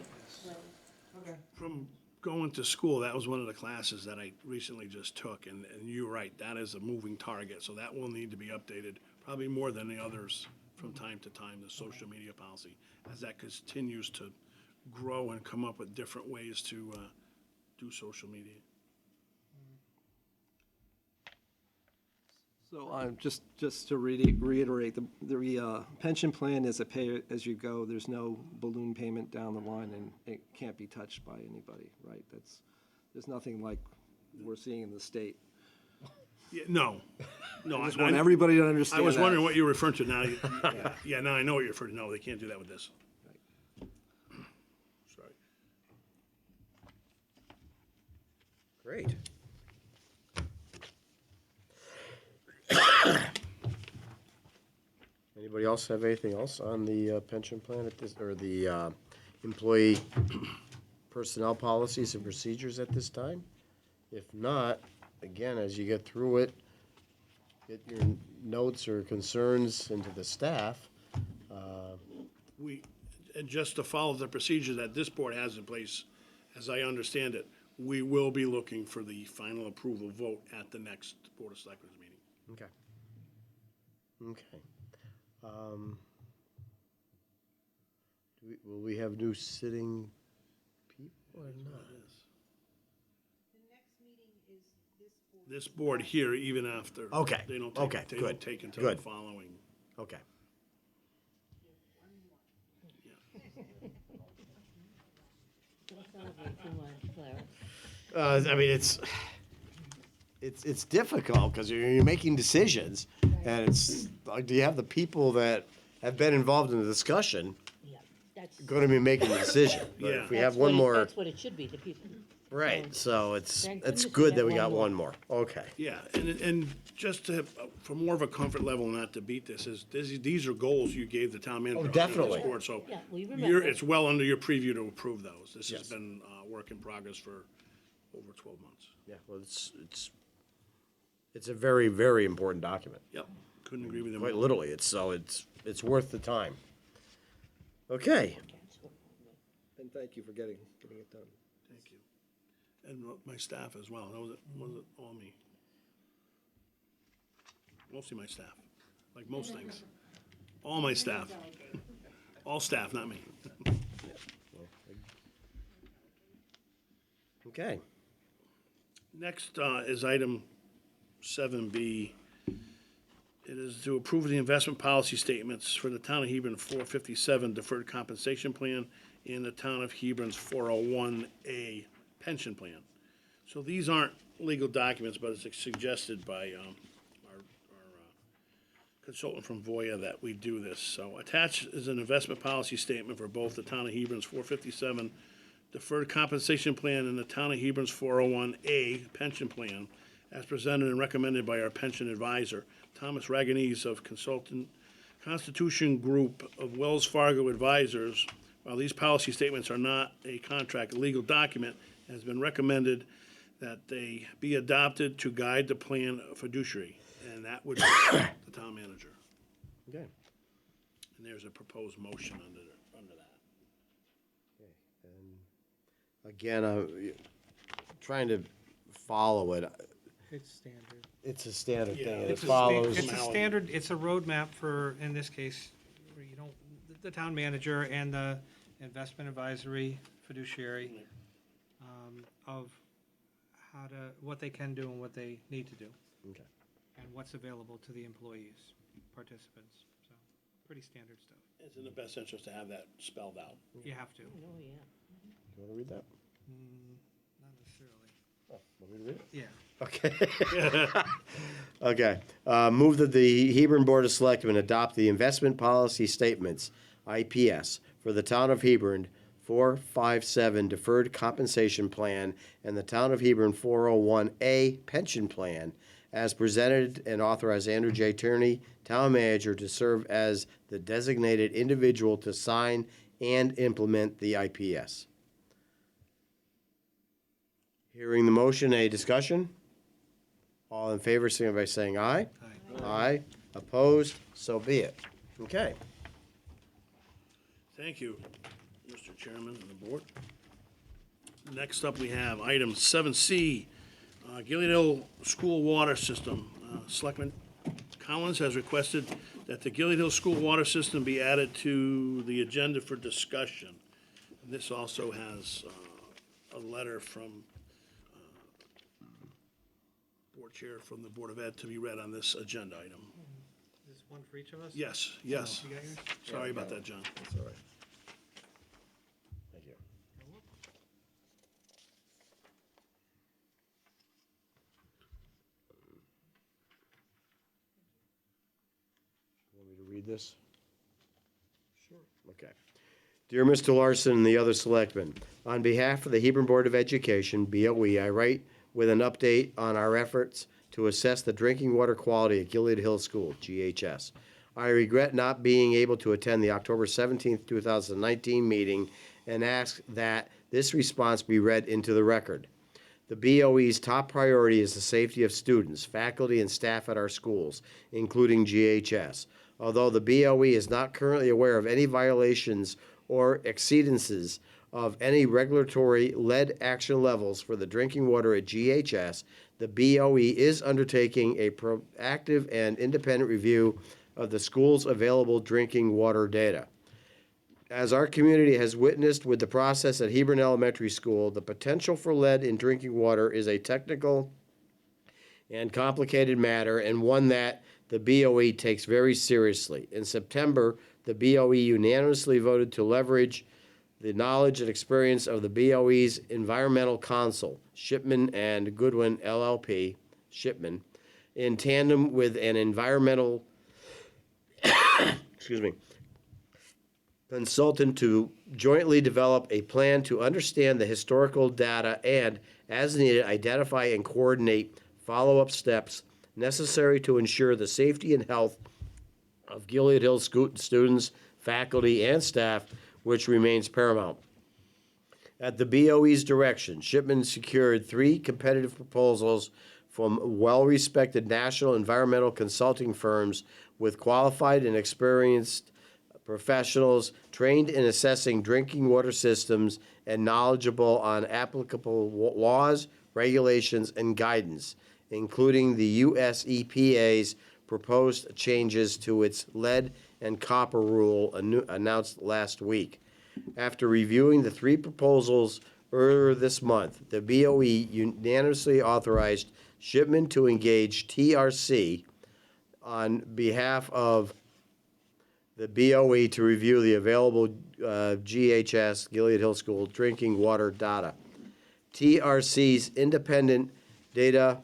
Okay. From going to school, that was one of the classes that I recently just took, and you're right, that is a moving target, so that will need to be updated, probably more than the others from time to time, the social media policy, as that continues to grow and come up with different ways to do social media. So just to reiterate, the pension plan is a pay-as-you-go. There's no balloon payment down the line, and it can't be touched by anybody, right? There's nothing like we're seeing in the state. Yeah, no. I just want everybody to understand I was that. wondering what you were referring to now. Yeah, now I know what you're referring to. No, they can't do that with this. Sorry. Great. Anybody else have anything else on the pension plan at this, or the employee personnel policies and procedures at this time? If not, again, as you get through it, get your notes or concerns into the staff. And just to follow the procedure that this board has in place, as I understand it, we will be looking for the final approval vote at the next Board of Selectmen's meeting. Okay. Okay. Will we have new sitting people or not? This board here, even after. Okay, They don't okay, take, they don't good, take until the good. following. Okay. Don't celebrate too much, Clara. I mean, it's difficult because you're making decisions, and it's like, do you have the people that have been involved in the discussion Yeah, that's. going to be making the decision? But Yeah. if we have that's one what it- more, That's what it should be, the people. right? So it's Thank it's goodness we good got that we one got more. one more. Okay. Yeah, and just to, for more of a comfort level, not to beat this, these are goals you gave the town manager. Oh, on this definitely. board, so Yeah, we you're, remember. it's well under your preview to approve those. This has Yes. been, work in progress for over 12 months. Yeah. Well, it's a very, very important document. Yep, couldn't agree with you Quite more. literally, it's worth the time. Okay. And thank you for getting it done. Thank you. And my staff as well, that wasn't all me. Mostly my staff, like most things. All my staff. All staff, not me. Okay. Next is item 7B. It is to approve the investment policy statements for the town of Hebron 457 deferred compensation plan and the town of Hebron's 401A pension plan. So these aren't legal documents, but it's suggested by our consultant from Voya that we do this. So attached is an investment policy statement for both the town of Hebron's 457 deferred compensation plan and the town of Hebron's 401A pension plan, as presented and recommended by our pension advisor, Thomas Raganese of Constitution Group of Wells Fargo Advisors. While these policy statements are not a contract legal document, it has been recommended that they be adopted to guide the plan fiduciary, and that would be the town manager. Okay. And there's a proposed motion under that. Again, I'm trying to follow it. It's standard. It's a standard thing. Yeah, and It It's a follows. It's a standard, it's a roadmap for, in this case, where you don't, the town manager and the investment advisory fiduciary, of how to, what they can do and what they need to do, Okay. and what's available to the employees, participants, so, pretty standard stuff. It's in the best interest to have that spelled out. You have to, Oh, yeah. You want to read that? not necessarily, Want me to read it? yeah. Okay. Okay. Move that the Hebron Board of Selectmen adopt the investment policy statements, IPS, for the town of Hebron 457 deferred compensation plan and the town of Hebron 401A pension plan as presented, and authorize Andrew J. Tierney, town manager, to serve as the designated individual to sign and implement the IPS. Hearing the motion, a discussion? All in favor, signify by saying aye. Aye. Aye. Opposed? So be it. Okay. Thank you, Mr. Chairman and the board. Next up, we have item 7C, Gilead Hill School Water System. Selectman Collins has requested that the Gilead Hill School Water System be added to the agenda for discussion. And this also has a letter from Board Chair from the Board of Ed to be read on this agenda item. Is this one for each of us? Yes, yes. You got yours? Sorry about that, John. That's all right. Thank you. Want me to read this? Sure. Okay. Dear Mr. Larson and the other selectmen, on behalf of the Hebron Board of Education, BOE, I write with an update on our efforts to assess the drinking water quality at Gilead Hill School, GHS. I regret not being able to attend the October 17th, 2019 meeting and ask that this response be read into the record. The BOE's top priority is the safety of students, faculty, and staff at our schools, including GHS. Although the BOE is not currently aware of any violations or exceedances of any regulatory lead action levels for the drinking water at GHS, the BOE is undertaking a proactive and independent review of the school's available drinking water data. As our community has witnessed with the process at Hebron Elementary School, the potential for lead in drinking water is a technical and complicated matter, and one that the BOE takes very seriously. In September, the BOE unanimously voted to leverage the knowledge and experience of the BOE's environmental counsel, Shipman and Goodwin LLP, Shipman, in tandem with an environmental consultant to jointly develop a plan to understand the historical data and, as needed, identify and coordinate follow-up steps necessary to ensure the safety and health of Gilead Hills students, faculty, and staff, which remains paramount. At the BOE's direction, Shipman secured 3 competitive proposals from well-respected national environmental consulting firms with qualified and experienced professionals trained in assessing drinking water systems and knowledgeable on applicable laws, regulations, and guidance, including the US EPA's proposed changes to its lead and copper rule announced last week. After reviewing the 3 proposals earlier this month, the BOE unanimously authorized Shipman to engage TRC on behalf of the BOE to review the available GHS, Gilead Hills School, drinking water data. TRC's independent data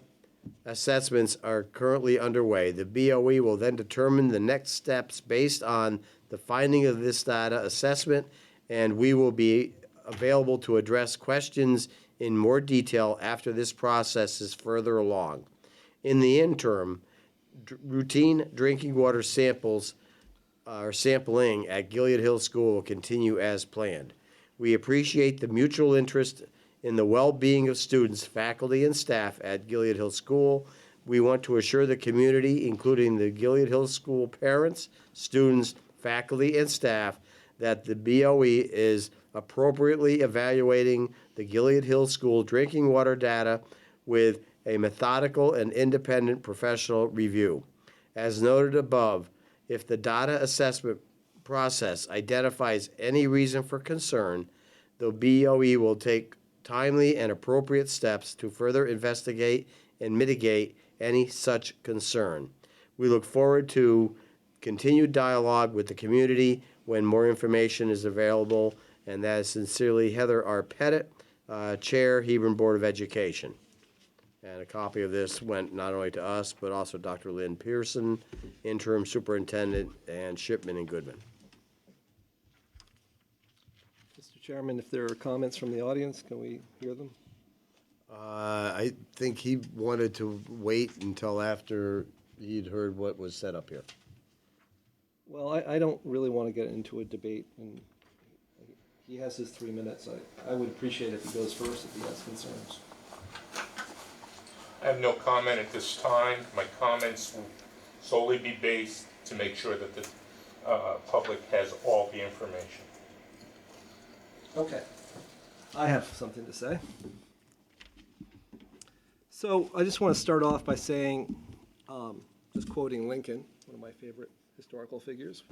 assessments are currently underway. The BOE will then determine the next steps based on the finding of this data assessment, and we will be available to address questions in more detail after this process is further along. In the interim, routine drinking water sampling at Gilead Hills School will continue as planned. We appreciate the mutual interest in the well-being of students, faculty, and staff at Gilead Hills School. We want to assure the community, including the Gilead Hills School parents, students, faculty, and staff, that the BOE is appropriately evaluating the Gilead Hills School drinking water data with a methodical and independent professional review. As noted above, if the data assessment process identifies any reason for concern, the BOE will take timely and appropriate steps to further investigate and mitigate any such concern. We look forward to continued dialogue with the community when more information is available, and that is sincerely Heather R. Pettit, Chair, Hebron Board of Education. And a copy of this went not only to us, but also Dr. Lynn Pearson, Interim Superintendent, and Shipman and Goodman. Mr. Chairman, if there are comments from the audience, can we hear them? I think he wanted to wait until after he'd heard what was said up here. Well, I don't really want to get into a debate, and he has his 3 minutes. I would appreciate if he goes first if he has concerns. I have no comment at this time. My comments will solely be based to make sure that the public has all the information. Okay. I have something to say. So I just want to start off by saying, just quoting Lincoln, one of my favorite historical figures,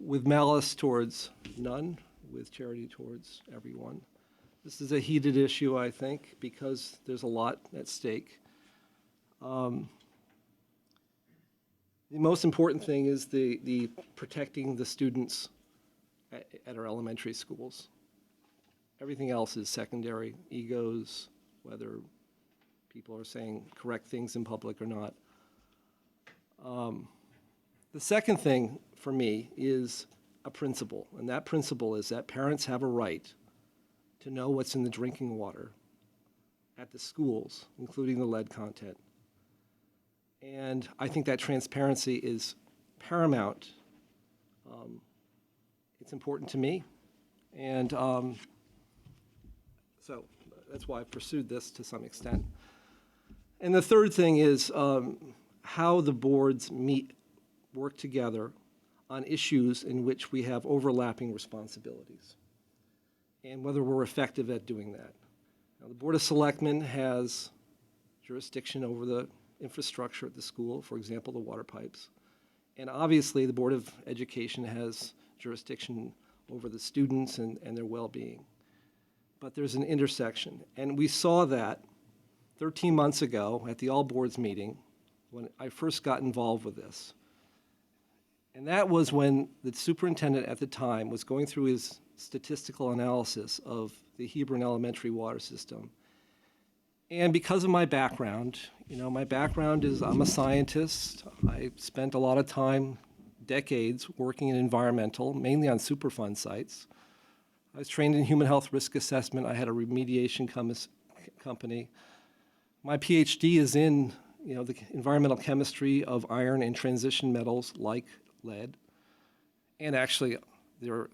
with malice towards none, with charity towards everyone. This is a heated issue, I think, because there's a lot at stake. The most important thing is the protecting the students at our elementary schools. Everything else is secondary, egos, whether people are saying correct things in public or not. The second thing for me is a principle, and that principle is that parents have a right to know what's in the drinking water at the schools, including the lead content. And I think that transparency is paramount. It's important to me. And so that's why I pursued this to some extent. And the third thing is how the boards work together on issues in which we have overlapping responsibilities, and whether we're effective at doing that. Now, the Board of Selectmen has jurisdiction over the infrastructure at the school, for example, the water pipes. And obviously, the Board of Education has jurisdiction over the students and their well-being. But there's an intersection, and we saw that 13 months ago at the All Boards meeting when I first got involved with this. And that was when the superintendent at the time was going through his statistical analysis of the Hebron elementary water system. And because of my background, my background is I'm a scientist. I spent a lot of time, decades, working in environmental, mainly on Superfund sites. I was trained in human health risk assessment. I had a remediation company. My PhD is in the environmental chemistry of iron and transition metals like lead, and actually the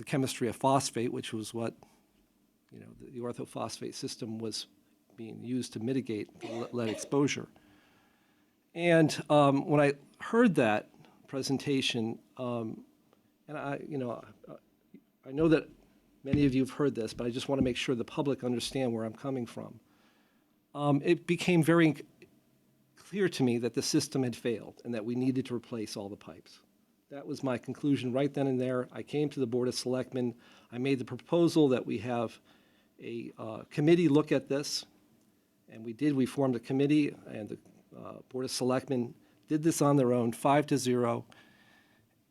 chemistry of phosphate, which was what the orthophosphate system was being used to mitigate lead exposure. And when I heard that presentation, and I know that many of you have heard this, but I just want to make sure the public understand where I'm coming from. It became very clear to me that the system had failed and that we needed to replace all the pipes. That was my conclusion right then and there. I came to the Board of Selectmen. I made the proposal that we have a committee look at this, and we did. We formed a committee, and the Board of Selectmen did this on their own, 5-0,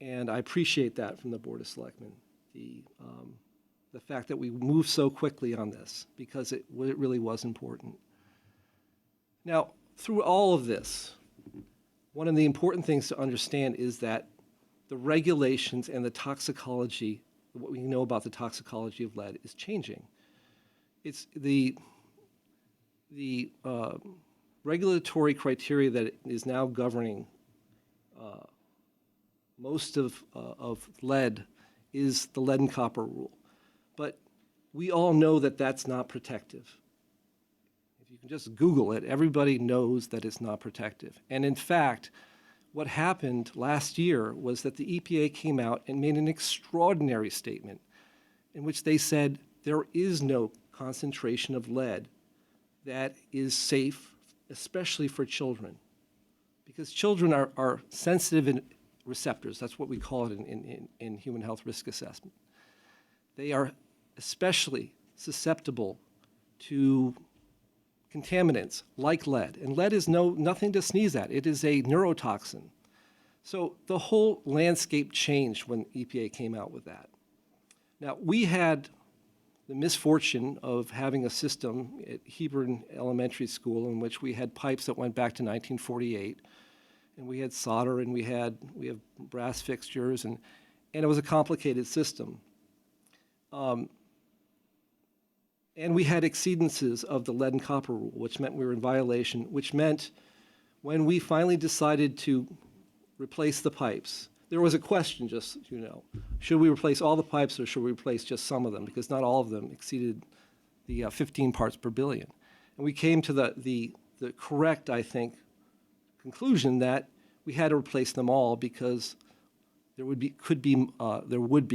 and I appreciate that from the Board of Selectmen, the fact that we moved so quickly on this, because it really was important. Now, through all of this, one of the important things to understand is that the regulations and the toxicology, what we know about the toxicology of lead, is changing. It's the regulatory criteria that is now governing most of lead is the lead and copper rule. But we all know that that's not protective. If you can just Google it, everybody knows that it's not protective. And in fact, what happened last year was that the EPA came out and made an extraordinary statement in which they said there is no concentration of lead that is safe, especially for children. Because children are sensitive in receptors. That's what we call it in human health risk assessment. They are especially susceptible to contaminants like lead. And lead is nothing to sneeze at. It is a neurotoxin. So the whole landscape changed when EPA came out with that. Now, we had the misfortune of having a system at Hebron Elementary School in which we had pipes that went back to 1948, and we had solder, and we have brass fixtures, and it was a complicated system. And we had exceedances of the lead and copper rule, which meant we were in violation, which meant when we finally decided to replace the pipes, there was a question, just so you know, should we replace all the pipes or should we replace just some of them? Because not all of them exceeded the 15 parts per billion. And we came to the correct, I think, conclusion that we had to replace them all because there would be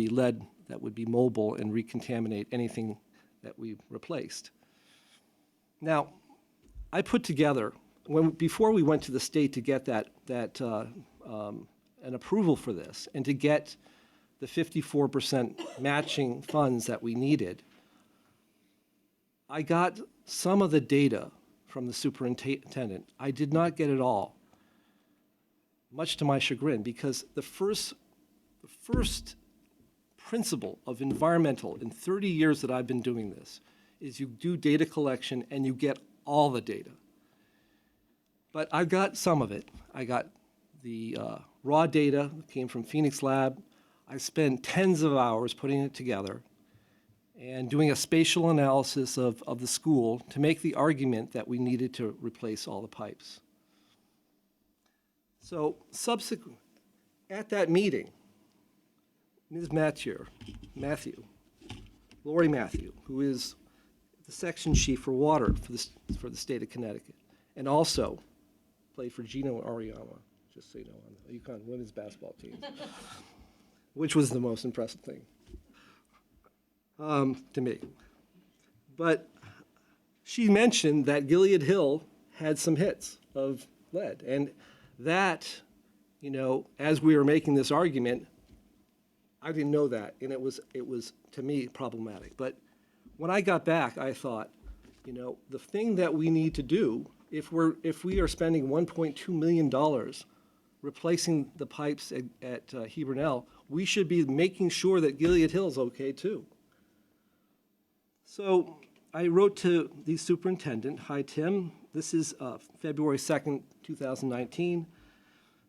lead that would be mobile and recontaminate anything that we replaced. Now, I put together, before we went to the state to get an approval for this and to get the 54% matching funds that we needed, I got some of the data from the superintendent. I did not get it all, much to my chagrin, because the first principle of environmental in 30 years that I've been doing this is you do data collection and you get all the data. But I got some of it. I got the raw data that came from Phoenix Lab. I spent tens of hours putting it together and doing a spatial analysis of the school to make the argument that we needed to replace all the pipes. So at that meeting, Ms. Lori Matthew, who is the section chief for water for the state of Connecticut, and also played for Gino Ariama, just so you know, on the UConn women's basketball team, which was the most impressive thing to me. But she mentioned that Gilead Hill had some hits of lead, and that, you know, as we were making this argument, I didn't know that, and it was to me problematic. But when I got back, I thought, you know, the thing that we need to do, if we are spending $1.2 million replacing the pipes at Hebron, we should be making sure that Gilead Hill is okay too. So I wrote to the superintendent, "Hi Tim, this is February 2nd, 2019.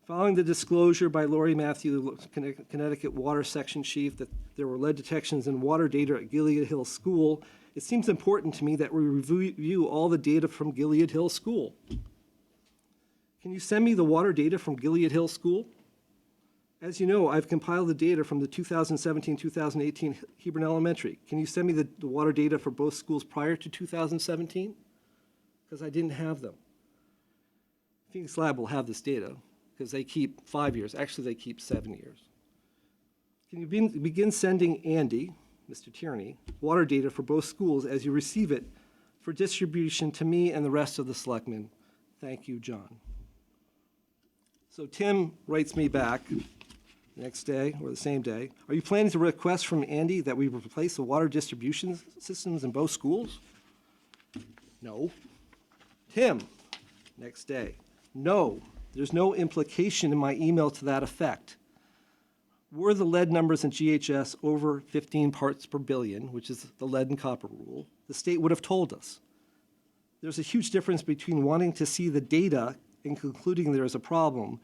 Following the disclosure by Lori Matthew, Connecticut Water Section Chief, that there were lead detections in water data at Gilead Hill School, it seems important to me that we review all the data from Gilead Hill School. Can you send me the water data from Gilead Hill School? As you know, I've compiled the data from the 2017-2018 Hebron Elementary. Can you send me the water data for both schools prior to 2017? Because I didn't have them. Phoenix Lab will have this data because they keep 5 years. Actually, they keep 7 years. Can you begin sending Andy, Mr. Tierney, water data for both schools as you receive it for distribution to me and the rest of the selectmen? Thank you, John." So Tim writes me back the next day or the same day. "Are you planning to request from Andy that we replace the water distribution systems in both schools?" "No." "Tim," next day, "No, there's no implication in my email to that effect. Were the lead numbers in GHS over 15 parts per billion, which is the lead and copper rule, the state would have told us. There's a huge difference between wanting to see the data and concluding there's a problem,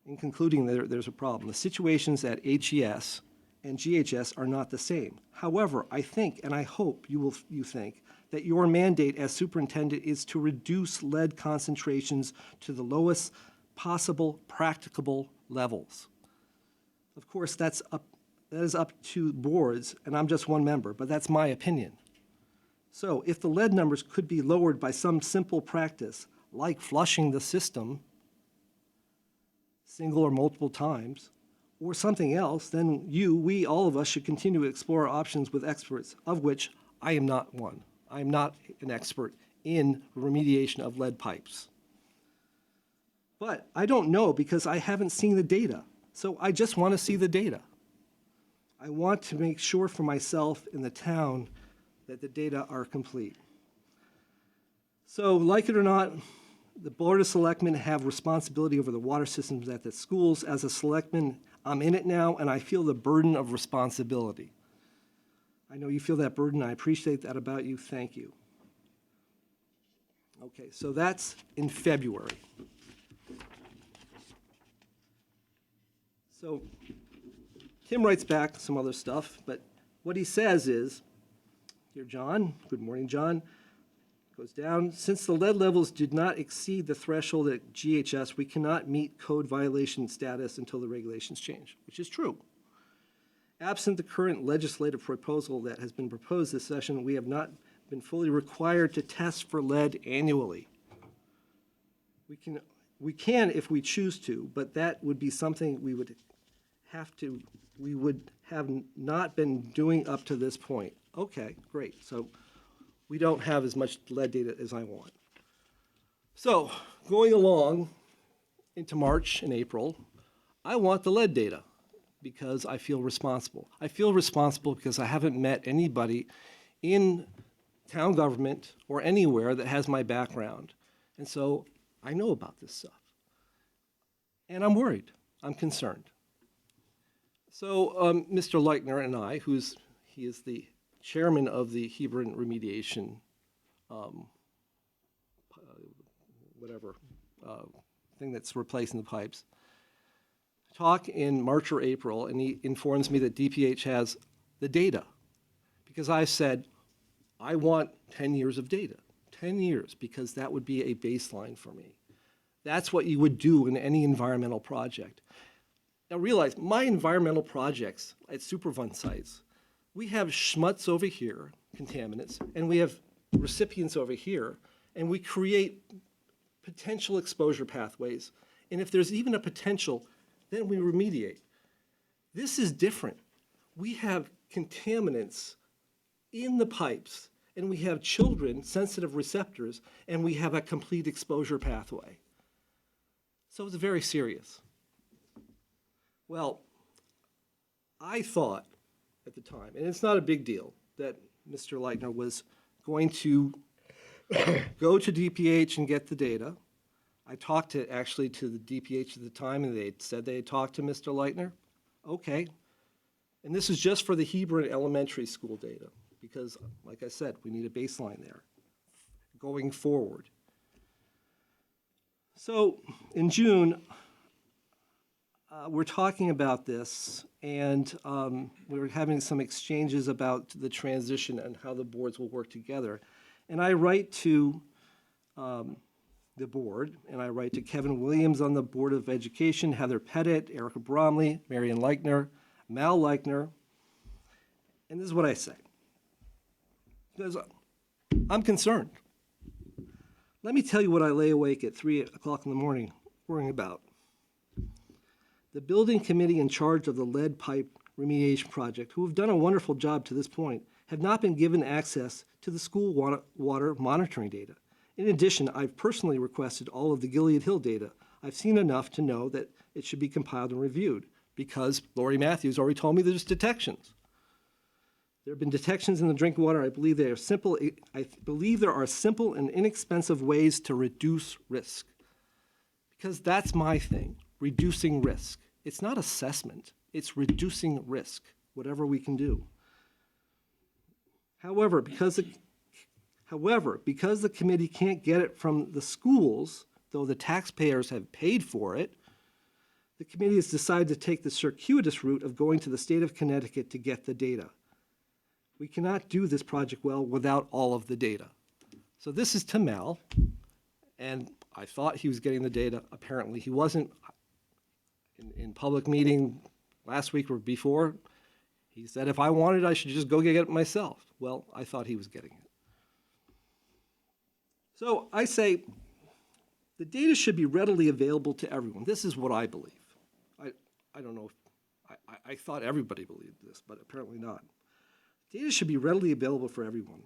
The situations at HES and GHS are not the same. However, I think, and I hope you think, that your mandate as superintendent is to reduce lead concentrations to the lowest possible practicable levels. Of course, that is up to boards, and I'm just one member, but that's my opinion. So if the lead numbers could be lowered by some simple practice, like flushing the system single or multiple times, or something else, then we, all of us should continue to explore options with experts, of which I am not one. I am not an expert in remediation of lead pipes. But I don't know because I haven't seen the data. So I just want to see the data. I want to make sure for myself in the town that the data are complete. So like it or not, the Board of Selectmen have responsibility over the water systems at the schools. As a selectman, I'm in it now, and I feel the burden of responsibility. I know you feel that burden. I appreciate that about you. Thank you. Okay, so that's in February. So Tim writes back some other stuff, but what he says is, "Dear John," good morning, John, goes down, "since the lead levels did not exceed the threshold at GHS, we cannot meet code violation status until the regulations change," which is true. "Absent the current legislative proposal that has been proposed this session, we have not been fully required to test for lead annually. We can if we choose to, but that would be something we would have not been doing up to this point." Okay, great. So we don't have as much lead data as I want. So going along into March and April, I want the lead data because I feel responsible. I feel responsible because I haven't met anybody in town government or anywhere that has my background. And so I know about this stuff. And I'm worried. I'm concerned. So Mr. Leitner and I, he is the chairman of the Hebron remediation, thing that's replacing the pipes, talk in March or April, and he informs me that DPH has the data. Because I said, I want 10 years of data, 10 years, because that would be a baseline for me. That's what you would do in any environmental project. Now realize, my environmental projects at Superfund sites, we have schmutz over here, contaminants, and we have recipients over here, and we create potential exposure pathways. And if there's even a potential, then we remediate. This is different. We have contaminants in the pipes, and we have children, sensitive receptors, and we have a complete exposure pathway. So it's very serious. Well, I thought at the time, and it's not a big deal, that Mr. Leitner was going to go to DPH and get the data. I talked actually to the DPH at the time, and they said they had talked to Mr. Leitner. Okay. And this is just for the Hebron Elementary School data, because, like I said, we need a baseline there going forward. So in June, we're talking about this, and we were having some exchanges about the transition and how the boards will work together. And I write to the board, and I write to Kevin Williams on the Board of Education, Heather Pettit, Erica Bromley, Marion Leichner, Mal Leichner, and this is what I say. Because I'm concerned. Let me tell you what I lay awake at 3 o'clock in the morning worrying about. The building committee in charge of the lead pipe remediation project, who have done a wonderful job to this point, have not been given access to the school water monitoring data. In addition, I've personally requested all of the Gilead Hill data. I've seen enough to know that it should be compiled and reviewed, because Lori Matthews already told me there's detections. There have been detections in the drinking water. I believe there are simple and inexpensive ways to reduce risk. Because that's my thing, reducing risk. It's not assessment, it's reducing risk, whatever we can do. However, because the committee can't get it from the schools, though the taxpayers have paid for it, the committee has decided to take the circuitous route of going to the state of Connecticut to get the data. We cannot do this project well without all of the data. So this is to Mal, and I thought he was getting the data. Apparently he wasn't. In public meeting last week or before, he said if I wanted, I should just go get it myself. Well, I thought he was getting it. So I say the data should be readily available to everyone. This is what I believe. I don't know if, I thought everybody believed this, but apparently not. Data should be readily available for everyone.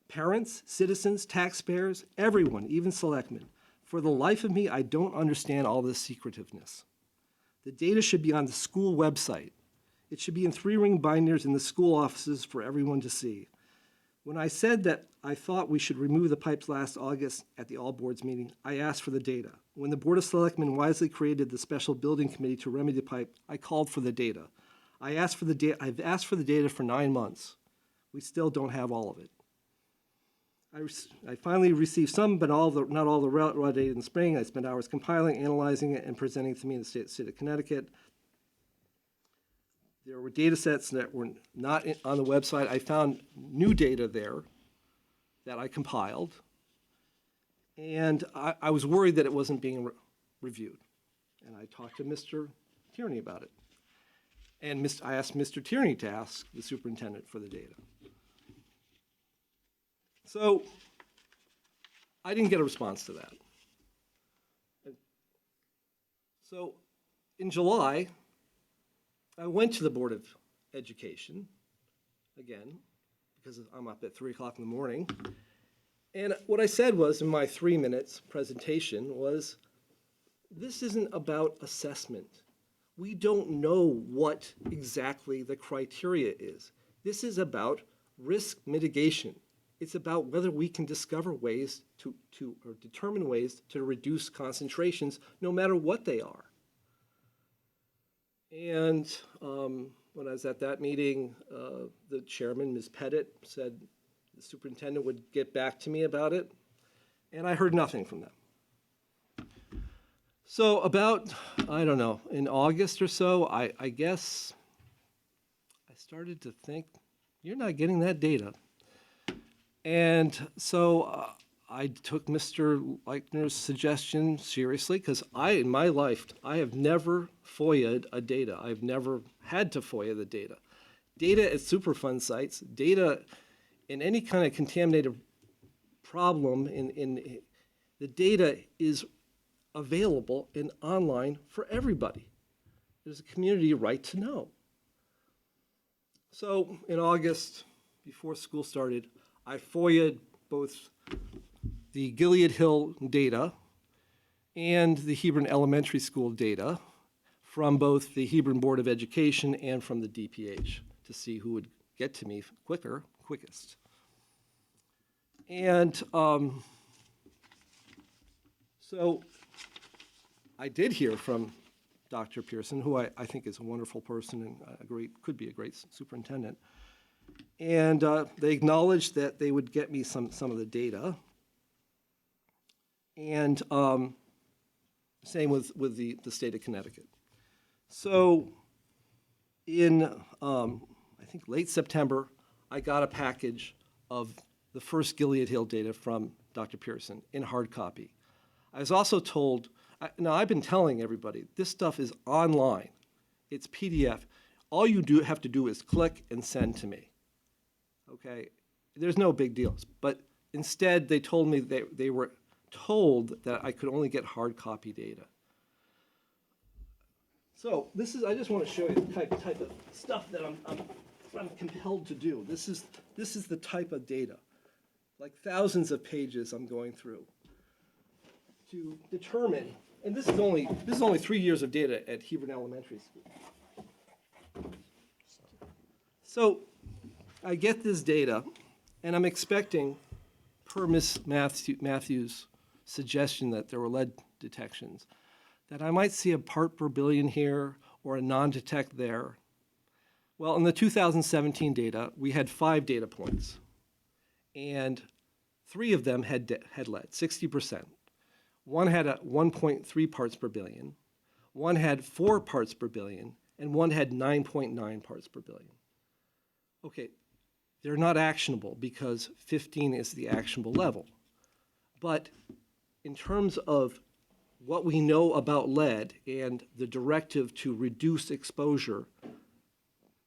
Parents, citizens, taxpayers, everyone, even selectmen. For the life of me, I don't understand all this secretiveness. The data should be on the school website. It should be in 3-ring binders in the school offices for everyone to see. When I said that I thought we should remove the pipes last August at the all boards meeting, I asked for the data. When the Board of Selectmen wisely created the special building committee to remedy the pipe, I called for the data. I've asked for the data for 9 months. We still don't have all of it. I finally received some, but not all the raw data in the spring. I spent hours compiling, analyzing it, and presenting it to me in the state of Connecticut. There were data sets that were not on the website. I found new data there that I compiled, and I was worried that it wasn't being reviewed. And I talked to Mr. Tierney about it. And I asked Mr. Tierney to ask the superintendent for the data. So I didn't get a response to that. So in July, I went to the Board of Education again, because I'm up at 3 o'clock in the morning. And what I said was, in my 3 minutes presentation, was this isn't about assessment. We don't know what exactly the criteria is. This is about risk mitigation. It's about whether we can discover ways or determine ways to reduce concentrations, no matter what they are. And when I was at that meeting, the chairman, Ms. Pettit, said the superintendent would get back to me about it, and I heard nothing from them. So about, I don't know, in August or so, I guess I started to think, you're not getting that data. And so I took Mr. Leichner's suggestion seriously, because in my life, I have never FOIA'd a data. I've never had to FOIA the data. data at Superfund sites, data in any kind of contaminated problem the data is available and online for everybody. There's a community right to know. So in August, before school started, I FOIA'd both the Gilead Hill data and the Hebron Elementary School data from both the Hebron Board of Education and from the DPH to see who would get to me quickest. And so I did hear from Dr. Pearson, who I think is a wonderful person and could be a great superintendent. And they acknowledged that they would get me some of the data. And same with the state of Connecticut. So in, I think, late September, I got a package of the first Gilead Hill data from Dr. Pearson in hard copy. I was also told, now I've been telling everybody, this stuff is online. It's PDF. All you have to do is click and send to me. Okay? There's no big deals. But instead, they told me they were told that I could only get hard copy data. So I just want to show you the type of stuff that I'm compelled to do. This is the type of data, like thousands of pages I'm going through to determine, and this is only 3 years of data at Hebron Elementary School. So I get this data, and I'm expecting, per Ms. Matthews' suggestion that there were lead detections, that I might see a part per billion here or a non-detect there. Well, in the 2017 data, we had 5 data points, and 3 of them had lead, 60%. One had a 1.3 parts per billion, one had 4 parts per billion, and one had 9.9 parts per billion. Okay, they're not actionable because 15 is the actionable level. But in terms of what we know about lead and the directive to reduce exposure,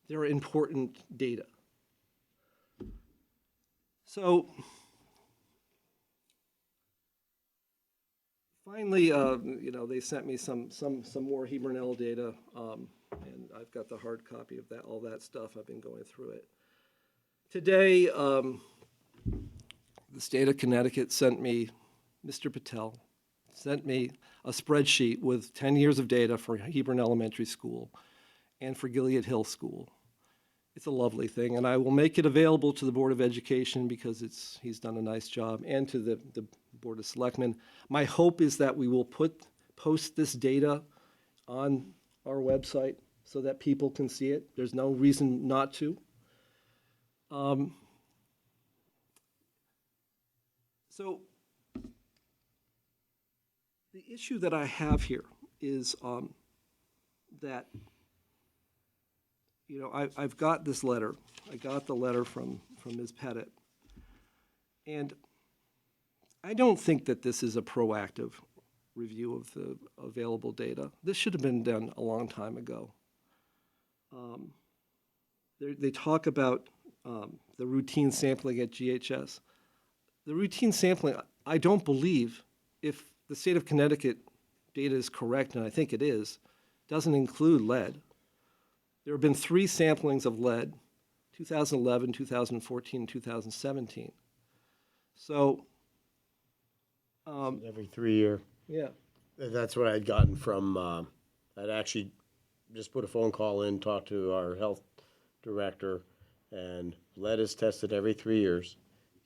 they're important data. So finally, they sent me some more Hebron L data, and I've got the hard copy of all that stuff. I've been going through it. Today, the state of Connecticut sent me, Mr. Patel, sent me a spreadsheet with 10 years of data for Hebron Elementary School and for Gilead Hill School. It's a lovely thing, and I will make it available to the Board of Education because he's done a nice job, and to the Board of Selectmen. My hope is that we will post this data on our website so that people can see it. There's no reason not to. So the issue that I have here is that, I've got this letter. I got the letter from Ms. Pettit. And I don't think that this is a proactive review of the available data. This should have been done a long time ago. They talk about the routine sampling at GHS. The routine sampling, I don't believe, if the state of Connecticut data is correct, and I think it is, doesn't include lead. There have been 3 samplings of lead, 2011, 2014, 2017. So Every 3 year. yeah. That's what I'd gotten from, I'd actually just put a phone call in, talked to our health director, and lead is tested every 3 years.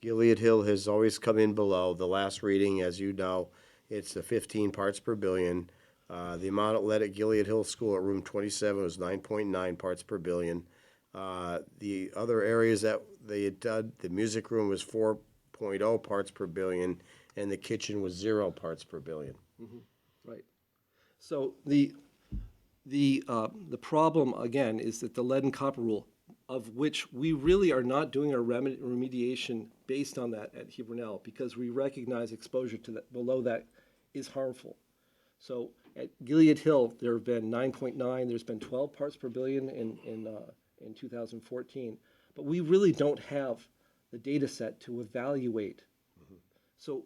Gilead Hill has always come in below. The last reading, as you know, it's the 15 parts per billion. The amount of lead at Gilead Hill School at room 27 was 9.9 parts per billion. The other areas that they had done, the music room was 4.0 parts per billion, and the kitchen was 0 parts per billion. Right. So the problem, again, is that the lead and copper rule, of which we really are not doing our remediation based on that at Hebron L, because we recognize exposure to that below that is harmful. So at Gilead Hill, there have been 9.9, there's been 12 parts per billion in 2014, but we really don't have the data set to evaluate. So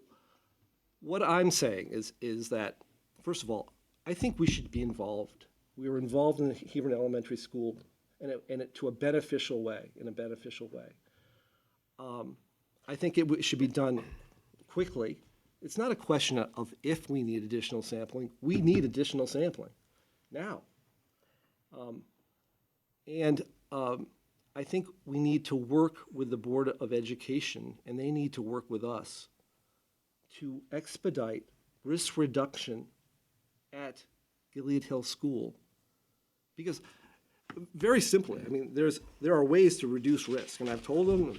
what I'm saying is that, first of all, I think we should be involved. We were involved in the Hebron Elementary School to a beneficial way, in a beneficial way. I think it should be done quickly. It's not a question of if we need additional sampling. We need additional sampling now. I think we need to work with the Board of Education, and they need to work with us to expedite risk reduction at Gilead Hill School. Because, very simply, I mean, there are ways to reduce risk, and I've told them,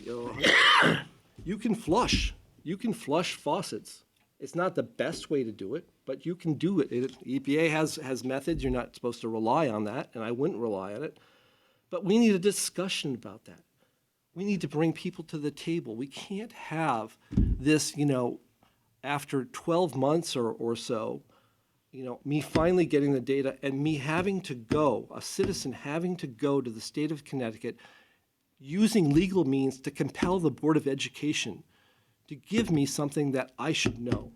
you can flush faucets. It's not the best way to do it, but you can do it. EPA has methods. You're not supposed to rely on that, and I wouldn't rely on it. But we need a discussion about that. We need to bring people to the table. We can't have this, after 12 months or so, me finally getting the data and me having to go, a citizen having to go to the state of Connecticut, using legal means to compel the Board of Education to give me something that I should know.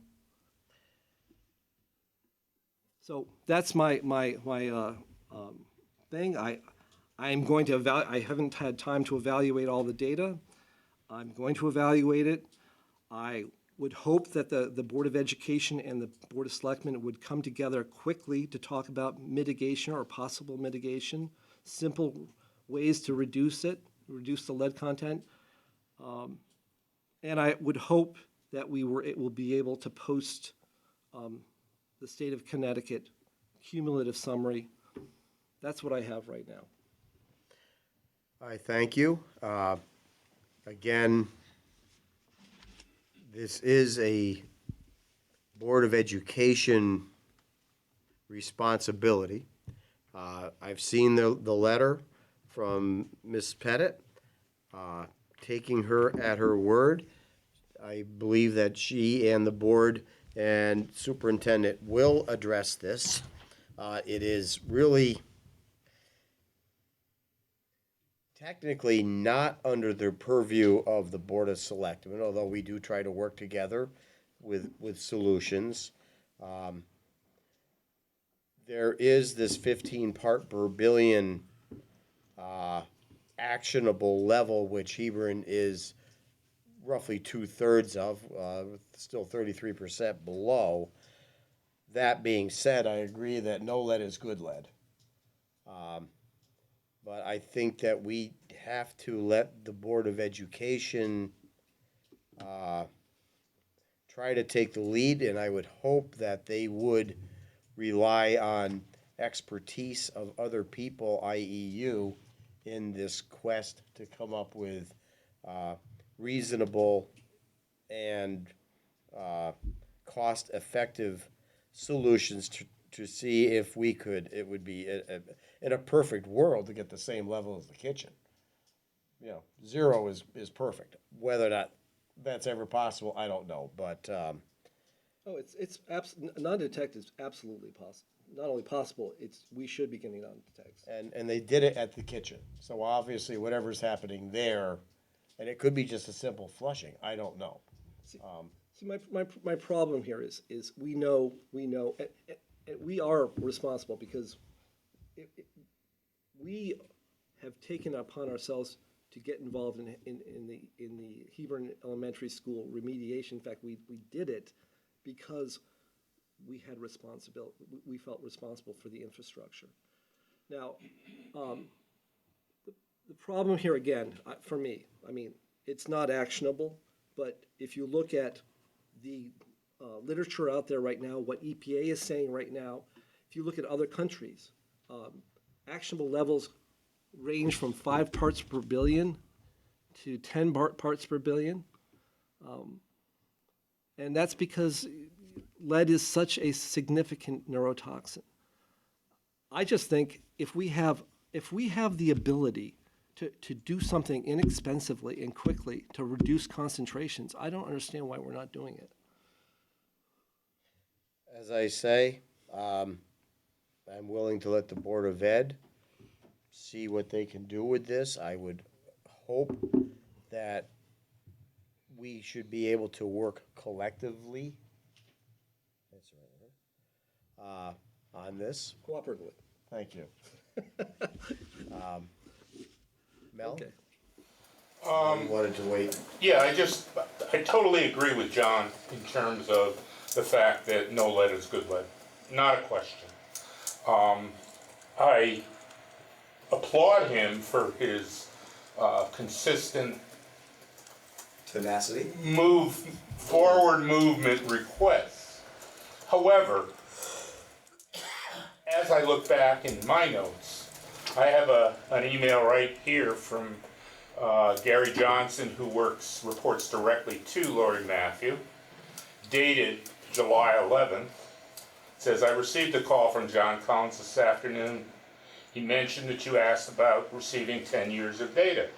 So that's my thing. I'm going to I haven't had time to evaluate all the data. I'm going to evaluate it. I would hope that the Board of Education and the Board of Selectmen would come together quickly to talk about mitigation or possible mitigation, simple ways to reduce the lead content. And I would hope that it will be able to post the state of Connecticut cumulative summary. That's what I have right now. I thank you. Again, this is a Board of Education responsibility. I've seen the letter from Ms. Pettit, taking her at her word. I believe that she and the board and superintendent will address this. It is really technically not under the purview of the Board of Selectmen, although we do try to work together with solutions. There is this 15 part per billion actionable level, which Hebron is roughly 2/3 of, still 33% below. That being said, I agree that no lead is good lead. But I think that we have to let the Board of Education try to take the lead, and I would hope that they would rely on expertise of other people, i.e. you, in this quest to come up with reasonable and cost-effective solutions to see if we could, it would be in a perfect world to get the same level as the kitchen. 0 is perfect. Whether or not that's ever possible, I don't know, but. Non-detect is absolutely possible. Not only possible, we should be getting non-detects. And they did it at the kitchen, so obviously whatever's happening there, and it could be just a simple flushing, I don't know. See, my problem here is we know, and we are responsible because we have taken upon ourselves to get involved in the Hebron Elementary School remediation. In fact, we did it because we had responsibility. We felt responsible for the infrastructure. Now, the problem here again, for me, I mean, it's not actionable, but if you look at the literature out there right now, what EPA is saying right now, if you look at other countries, actionable levels range from 5 parts per billion to 10 parts per billion. And that's because lead is such a significant neurotoxin. I just think if we have the ability to do something inexpensively and quickly to reduce concentrations, I don't understand why we're not doing it. As I say, I'm willing to let the Board of Ed see what they can do with this. I would hope that we should be able to work collectively on this. Cooperatively. Thank you. Mel? Okay. You wanted to wait? Yeah, I totally agree with John in terms of the fact that no lead is good lead. Not a question. I applaud him for his consistent Tenacity? forward movement requests. However, as I look back in my notes, I have an email right here from Gary Johnson, who reports directly to Lori Matthew, dated July 11th. It says, I received a call from John Collins this afternoon. He mentioned that you asked about receiving 10 years of data.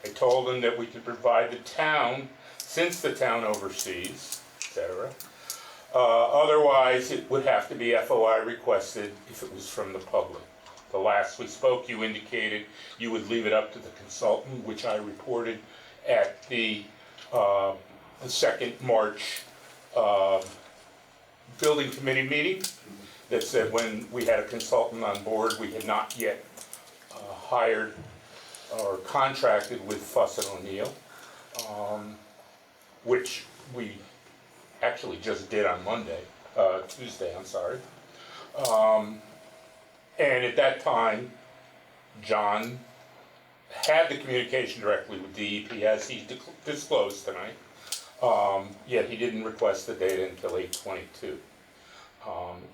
I told him that we could provide the town, since the town oversees, etc. Otherwise, it would have to be FOI requested if it was from the public. The last we spoke, you indicated you would leave it up to the consultant, which I reported at the 2nd March building committee meeting, that said when we had a consultant on board, we had not yet hired or contracted with Fuss and O'Neill, which we actually just did on Tuesday, I'm sorry. And at that time, John had the communication directly with DEP, as he disclosed tonight, yet he didn't request the data until 8/22.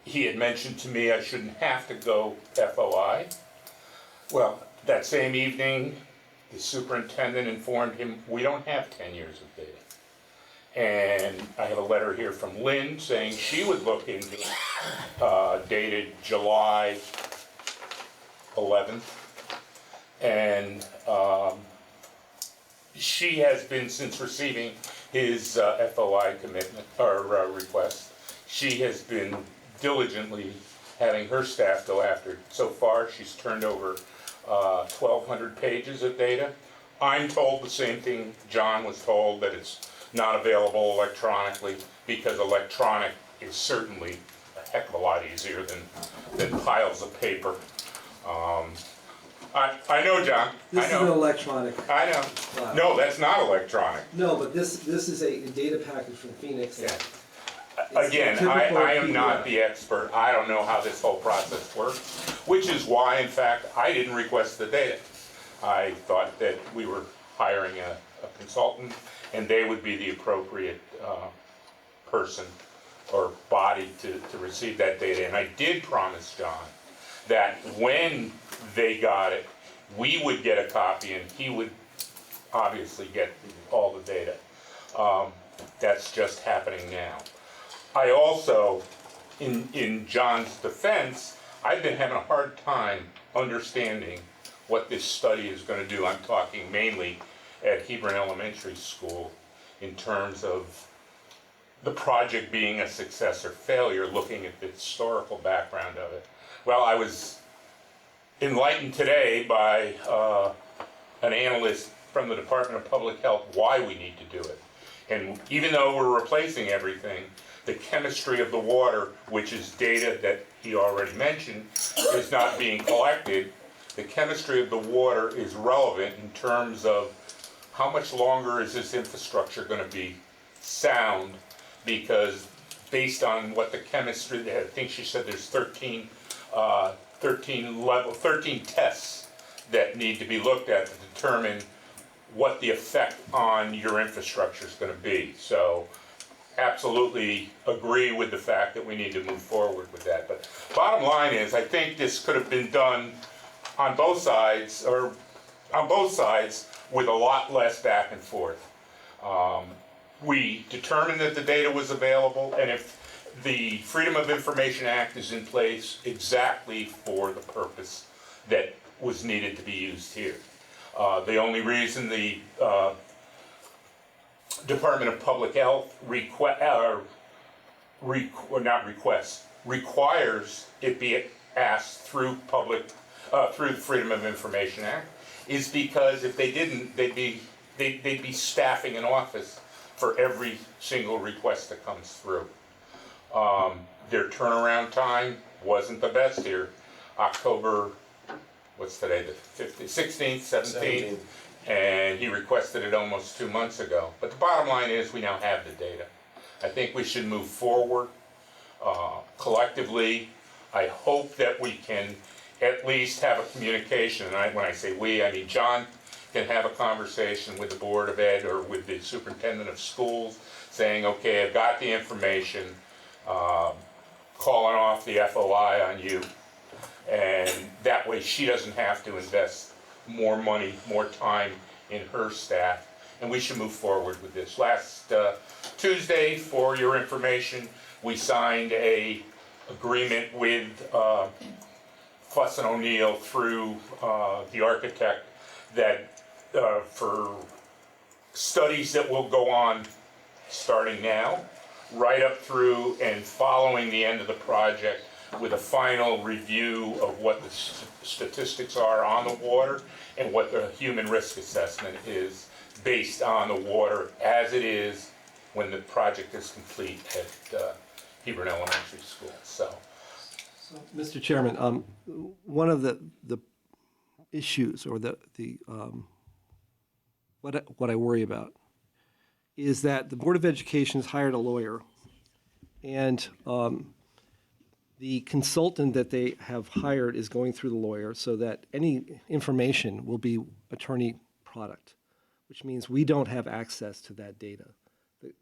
He had mentioned to me I shouldn't have to go FOI. Well, that same evening, the superintendent informed him we don't have 10 years of data. And I have a letter here from Lynn saying she would look into it, dated July 11th. And she has been, since receiving his FOI commitment or request, she has been diligently having her staff go after it. So far, she's turned over 1,200 pages of data. I'm told the same thing John was told, that it's not available electronically, because electronic is certainly a heck of a lot easier than piles of paper. I know, John. This I is know. an electronic. I know. No, that's not electronic. No, but this is a data package from Phoenix. Yeah. It's Again, typical I am not PDF. the expert. I don't know how this whole process works, which is why, in fact, I didn't request the data. I thought that we were hiring a consultant, and they would be the appropriate person or body to receive that data. And I did promise John that when they got it, we would get a copy, and he would obviously get all the data. That's just happening now. I also, in John's defense, I've been having a hard time understanding what this study is going to do. I'm talking mainly at Hebron Elementary School in terms of the project being a success or failure, looking at the historical background of it. Well, I was enlightened today by an analyst from the Department of Public Health why we need to do it. And even though we're replacing everything, the chemistry of the water, which is data that he already mentioned, is not being collected. The chemistry of the water is relevant in terms of how much longer is this infrastructure going to be sound, because based on what the chemistry, I think she said there's 13 tests that need to be looked at to determine what the effect on your infrastructure is going to be. So absolutely agree with the fact that we need to move forward with that. But bottom line is, I think this could have been done on both sides, with a lot less back and forth. We determined that the data was available, and if the Freedom of Information Act is in place exactly for the purpose that was needed to be used here. The only reason the Department of Public Health requires it be asked through through the Freedom of Information Act, is because if they didn't, they'd be staffing an office for every single request that comes through. Their turnaround time wasn't the best here. October, what's today, the 15th, 16th, 17th? And he requested it almost 2 months ago. But the bottom line is we now have the data. I think we should move forward collectively. I hope that we can at least have a communication, and when I say we, I mean John can have a conversation with the Board of Ed or with the Superintendent of Schools saying, okay, I've got the information, calling off the FOI on you, and that way she doesn't have to invest more money, more time in her staff, and we should move forward with this. Last Tuesday, for your information, we signed a agreement with Fuss and O'Neill through the architect that for studies that will go on starting now, right up through and following the end of the project, with a final review of what the statistics are on the water and what the human risk assessment is based on the water as it is when the project is complete at Hebron Elementary School. So, Mr. Chairman, one of the issues or what I worry about is that the Board of Education has hired a lawyer, and the consultant that they have hired is going through the lawyer so that any information will be attorney product, which means we don't have access to that data.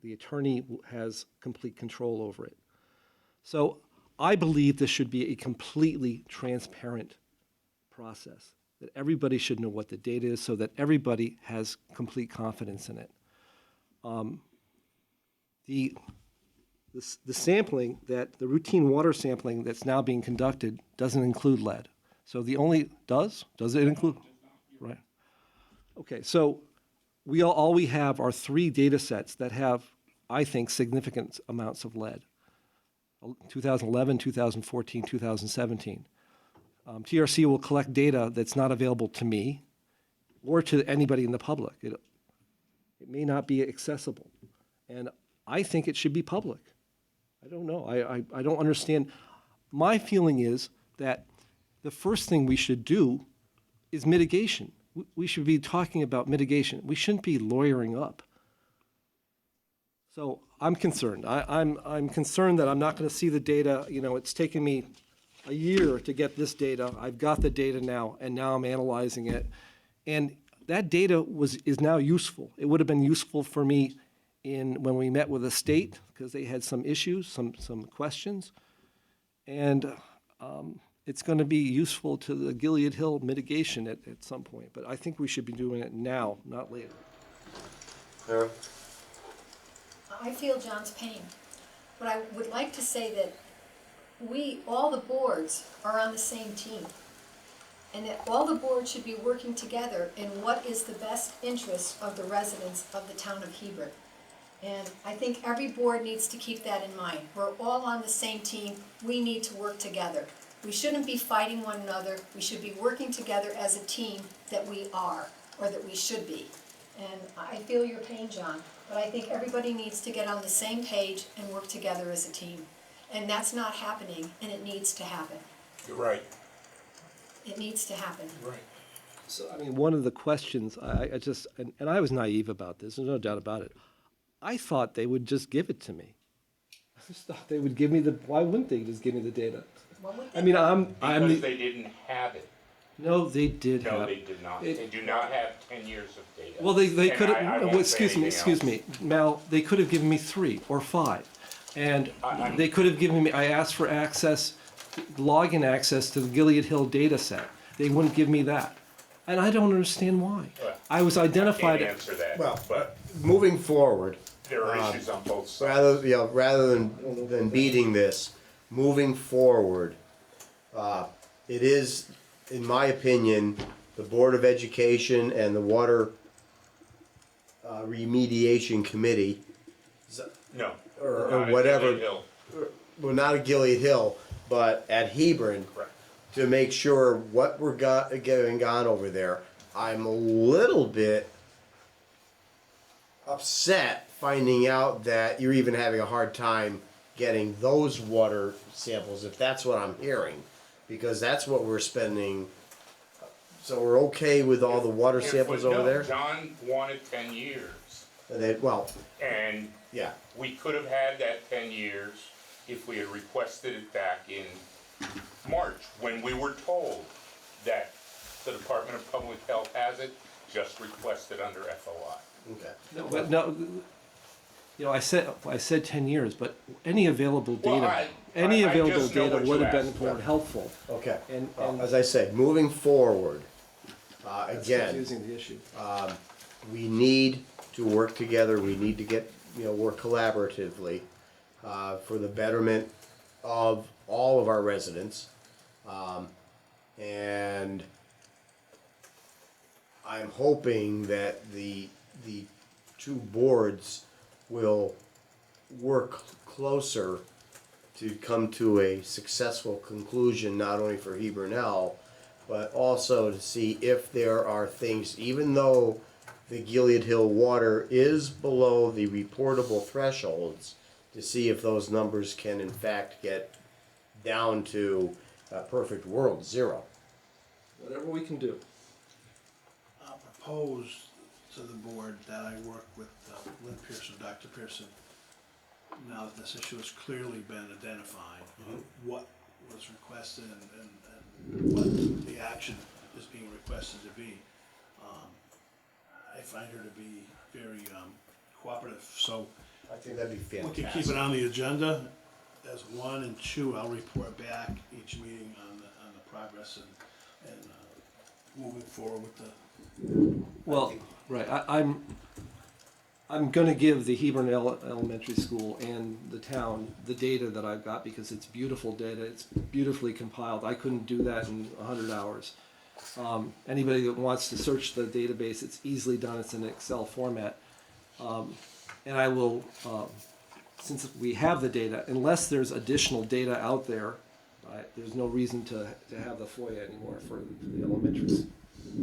The attorney has complete control over it. So I believe this should be a completely transparent process, that everybody should know what the data is so that everybody has complete confidence in it. The sampling, the routine water sampling that's now being conducted doesn't include lead. So does it include? Right. Okay, so all we have are 3 data sets that have, I think, significant amounts of lead. 2011, 2014, 2017. TRC will collect data that's not available to me or to anybody in the public. It may not be accessible. And I think it should be public. I don't know. I don't understand. My feeling is that the first thing we should do is mitigation. We should be talking about mitigation. We shouldn't be lawyering up. So I'm concerned. I'm concerned that I'm not going to see the data. You know, it's taken me a year to get this data. I've got the data now, and now I'm analyzing it. And that data is now useful. It would have been useful for me when we met with the state, because they had some issues, some questions. And it's going to be useful to the Gilead Hill mitigation at some point. But I think we should be doing it now, not later. Clara? I feel John's pain, but I would like to say that all the boards are on the same team, and that all the boards should be working together in what is the best interest of the residents of the town of Hebron. And I think every board needs to keep that in mind. We're all on the same team. We need to work together. We shouldn't be fighting one another. We should be working together as a team that we are, or that we should be. And I feel your pain, John, but I think everybody needs to get on the same page and work together as a team. And that's not happening, and it needs to happen. you're right. It needs to happen. Right. So, I mean, one of the questions, and I was naive about this, there's no doubt about it. I thought they would just give it to me. I just thought they would give me why wouldn't they just give me the data? I mean, Because they didn't have it. no, they did have. No, they did not. They do not have 10 years of data. Well, they And could I have, won't say anything excuse else. me, Mal, they could have given me 3 or 5. And I'm- they could have given me, I asked for access, login access to the Gilead Hill data set. They wouldn't give me that. And I don't understand why. Well, I was identified. Can't answer that, Well, but moving forward, there are issues on both sides. rather than beating this, moving forward, it is, in my opinion, the Board of Education and the Water Remediation Committee, No. or not at whatever. Gilead Hill. well, not at Gilead Hill, but at Hebron, Correct. to make sure what we're going on over there. I'm a little bit upset finding out that you're even having a hard time getting those water samples, if that's what I'm hearing, because that's what we're spending. So we're okay with all the water samples over No, there? John wanted 10 years, Well, and yeah, we could have had that 10 years if we had requested it back in March, when we were told that the Department of Public Health has it, just request it under FOI. okay. No, but no, you know, I said 10 years, but any available Well, data, I any available just know data what would you have been asked more for. helpful. Okay. And As I said, moving forward, That's again, confusing the issue. we need to work together. We need to get, work collaboratively for the betterment of all of our residents. And I'm hoping that the two boards will work closer to come to a successful conclusion, not only for Hebron, but also to see if there are things, even though the Gilead Hill water is below the reportable thresholds, to see if those numbers can in fact get down to a perfect world, 0. Whatever we can do. I'll propose to the board that I work with Lynn Pearson, Dr. Pearson, now that this issue has clearly been identified, what was requested and what the action is being requested to be. I find her to be very cooperative, so I think that'd be we fantastic. can keep it on the agenda as 1, and 2, I'll report back each meeting on the progress and moving forward with the. Well, right, I'm gonna give the Hebron Elementary School and the town the data that I've got, because it's beautiful data, it's beautifully compiled. I couldn't do that in 100 hours. Anybody that wants to search the database, it's easily done, it's in Excel format. And I will, since we have the data, unless there's additional data out there, there's no reason to have the FOIA anymore for the elementaries,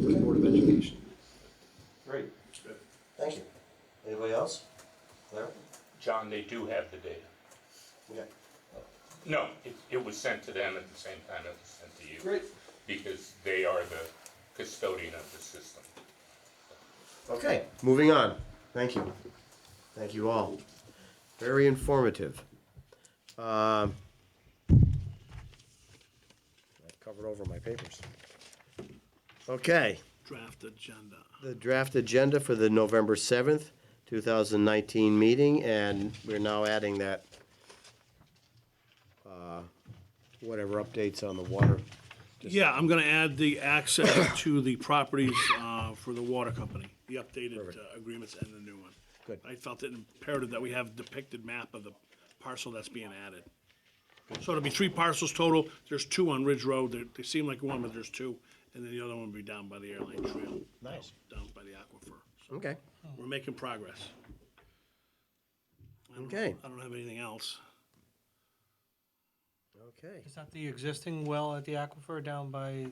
for the Board of Education. Great. Thank you. Anybody else? Claire? John, they do have the data. Okay. No, it was sent to them at the same time it was sent to you. Great. Because they are the custodian of the system. Okay, moving on. Thank you. Thank you all. Very informative. I've covered over my papers. Okay, Draft agenda. the draft agenda for the November 7th, 2019 meeting, and we're now adding that, whatever updates on the water. Yeah, I'm gonna add the access to the properties for the water company, the updated agreements and the new one. Good. I felt it imperative that we have depicted map of the parcel that's being added. So it'll be 3 parcels total, there's 2 on Ridge Road, they seem like one, but there's 2, and then the other one will be down by the airline trail. Nice. Down by the aquifer. So Okay, we're making progress. okay, I don't have anything else. okay. Is that the existing well at the aquifer down by?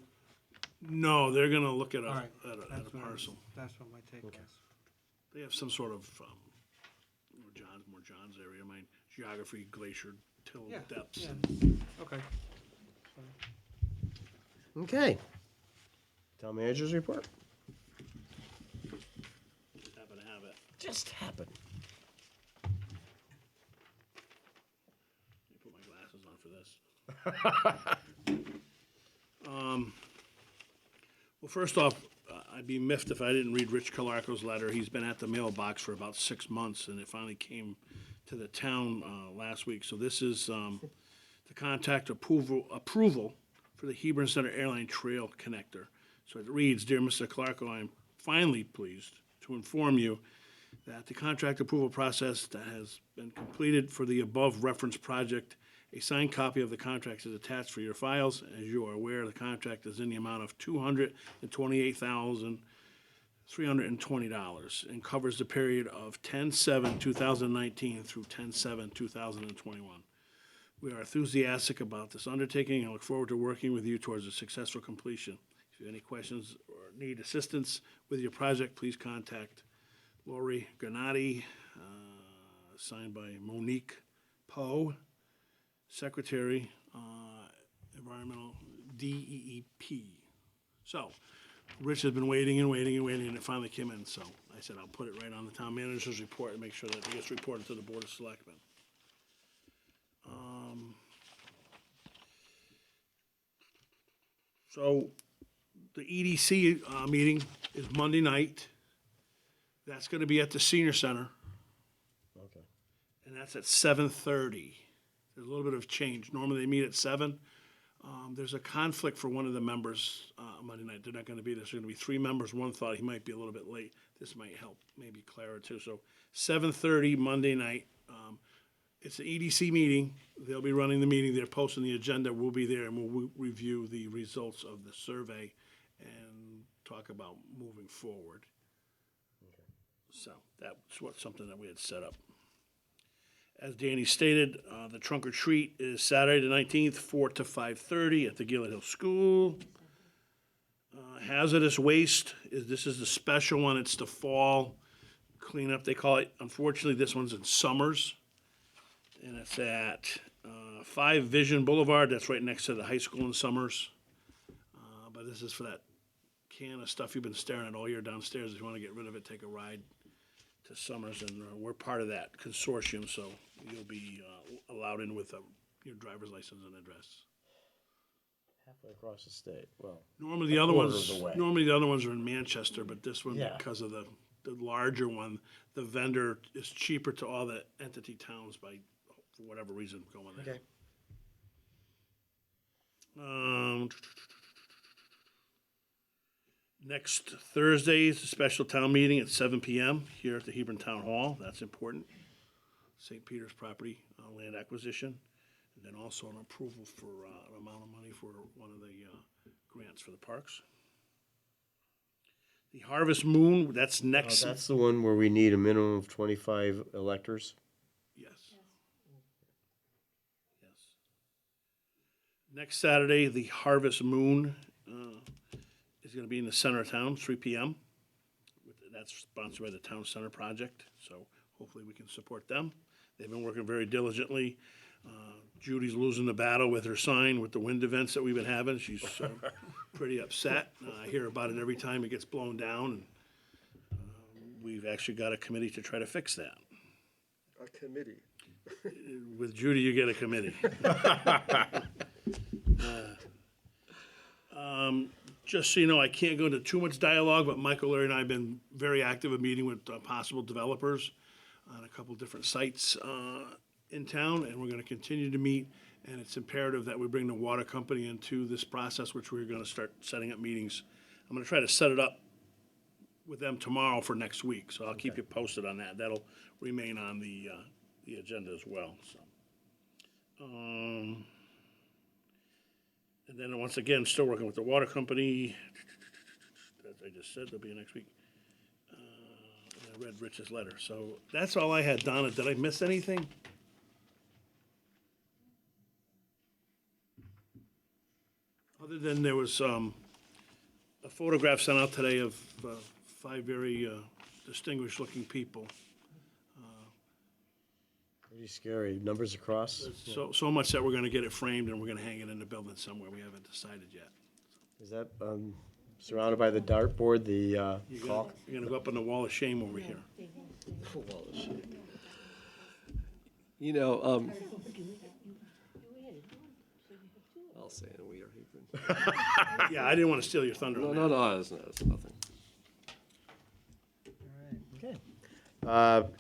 No, they're gonna look at All a, right. at a That's what- parcel. That's what my take was. They have some sort of, more John's area, geography, glacier, till Yeah, depths. yeah. Okay. Okay. Town managers report. Just happen to have it. Just happened. Let me put my glasses on for this. Well, first off, I'd be miffed if I didn't read Rich Calarco's letter. He's been at the mailbox for about 6 months, and it finally came to the town last week. So this is the contact approval for the Hebron Center Airline Trail Connector. So it reads, Dear Mr. Calarco, I am finally pleased to inform you that the contract approval process that has been completed for the above referenced project. A signed copy of the contract is attached for your files. As you are aware, the contract is in the amount of $228,320 and covers the period of 10/7/2019 through 10/7/2021. We are enthusiastic about this undertaking and look forward to working with you towards a successful completion. If you have any questions or need assistance with your project, please contact Lori Granati, signed by Monique Poe, Secretary, Environmental DEEP. So, Rich has been waiting and waiting and waiting, and it finally came in, so I said I'll put it right on the town manager's report and make sure that it gets reported to the Board of Selectmen. So, the EDC meeting is Monday night. That's gonna be at the senior center, Okay. and that's at 7:30. There's a little bit of change. Normally they meet at 7. There's a conflict for one of the members Monday night. They're not gonna be there. There's gonna be 3 members. One thought he might be a little bit late. This might help, maybe Clara too. So 7:30 Monday night. It's an EDC meeting. They'll be running the meeting. They're posting the agenda. We'll be there and we'll review the results of the survey and talk about moving forward. So that's something that we had set up. As Danny stated, the trunk or treat is Saturday the 19th, 4 to 5:30 at the Gillett Hill School. Hazardous waste, this is the special one. It's the fall cleanup, they call it. Unfortunately, this one's in Summers. And it's at 5 Vision Boulevard. That's right next to the high school in Summers. But this is for that can of stuff you've been staring at all year downstairs. If you want to get rid of it, take a ride to Summers. And we're part of that consortium, so you'll be allowed in with your driver's license and address. Halfway across the state, well. Normally the other ones are in Manchester, but this one, Yeah. because of the larger one, the vendor is cheaper to all the entity towns by, for whatever reason, going there. Okay. Next Thursday is a special town meeting at 7 PM here at the Hebron Town Hall. That's important. St. Peter's property, land acquisition. And then also an approval for an amount of money for one of the grants for the parks. The Harvest Moon, that's next. That's the one where we need a minimum of 25 electors? Yes. Yes. Next Saturday, the Harvest Moon is going to be in the center of town, 3 PM. That's sponsored by the Town Center Project, so hopefully we can support them. They've been working very diligently. Judy's losing the battle with her sign with the wind events that we've been having. She's pretty upset. I hear about it every time it gets blown down. And we've actually got a committee to try to fix that. A committee. With Judy, you get a committee. Just so you know, I can't go into too much dialogue, but Michael, Larry, and I have been very active in meeting with possible developers on a couple different sites in town, and we're going to continue to meet. And it's imperative that we bring the water company into this process, which we're going to start setting up meetings. I'm going to try to set it up with them tomorrow for next week, so I'll keep you posted on that. That'll remain on the agenda as well. So, and then once again, still working with the water company. As I just said, they'll be next week. I read Rich's letter, so that's all I had. Donna, did I miss anything? Other than there was a photograph sent out today of 5 very distinguished-looking people. Pretty scary. Numbers across? So much that we're gonna get it framed and we're gonna hang it in the building somewhere. We haven't decided yet. Is that surrounded by the dartboard, the You're caulk? gonna go up on the wall of shame over here. Wall of shame. You know, I'll say it, we are Hebron. Yeah, I didn't wanna steal your thunder on that. No, it's nothing. Okay.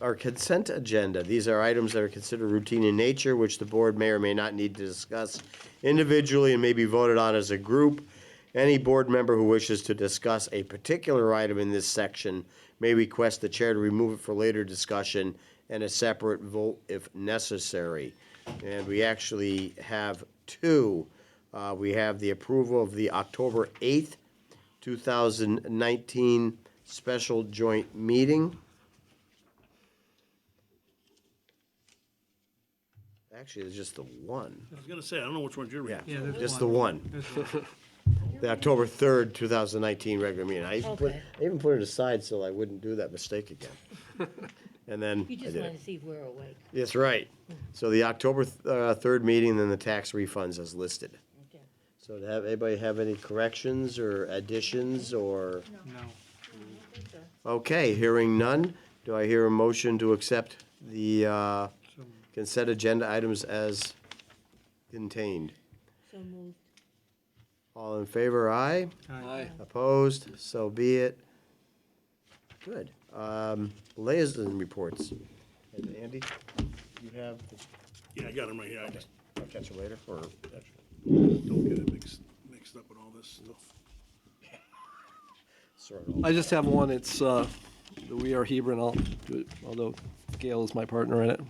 Our consent agenda, these are items that are considered routine in nature, which the board may or may not need to discuss individually and may be voted on as a group. Any board member who wishes to discuss a particular item in this section may request the chair to remove it for later discussion and a separate vote if necessary. And we actually have 2. We have the approval of the October 8th, 2019 special joint meeting. Actually, it's just the one. I was gonna say, I don't know which ones you're reading. Yeah, there's Just the one. There's one. The October 3rd, 2019 regular meeting. I Okay. even put it aside so I wouldn't do that mistake again. And then You I just did wanted it. to see if we're awake. That's right. So the October 3rd meeting, then the tax refunds as listed. Okay. So anybody have any corrections or additions or? No. Okay, hearing none. Do I hear a motion to accept the So, consent agenda items as contained? So moved. All in favor, aye? Aye. Opposed? So be it. Good. Liaison reports. And Andy, you have, Yeah, I got them right here. I just I'll catch you later, or? don't get it mixed up with all this stuff. Sort of. I just have one, it's, the We Are Hebron, I'll do it, although Gail is my partner in it.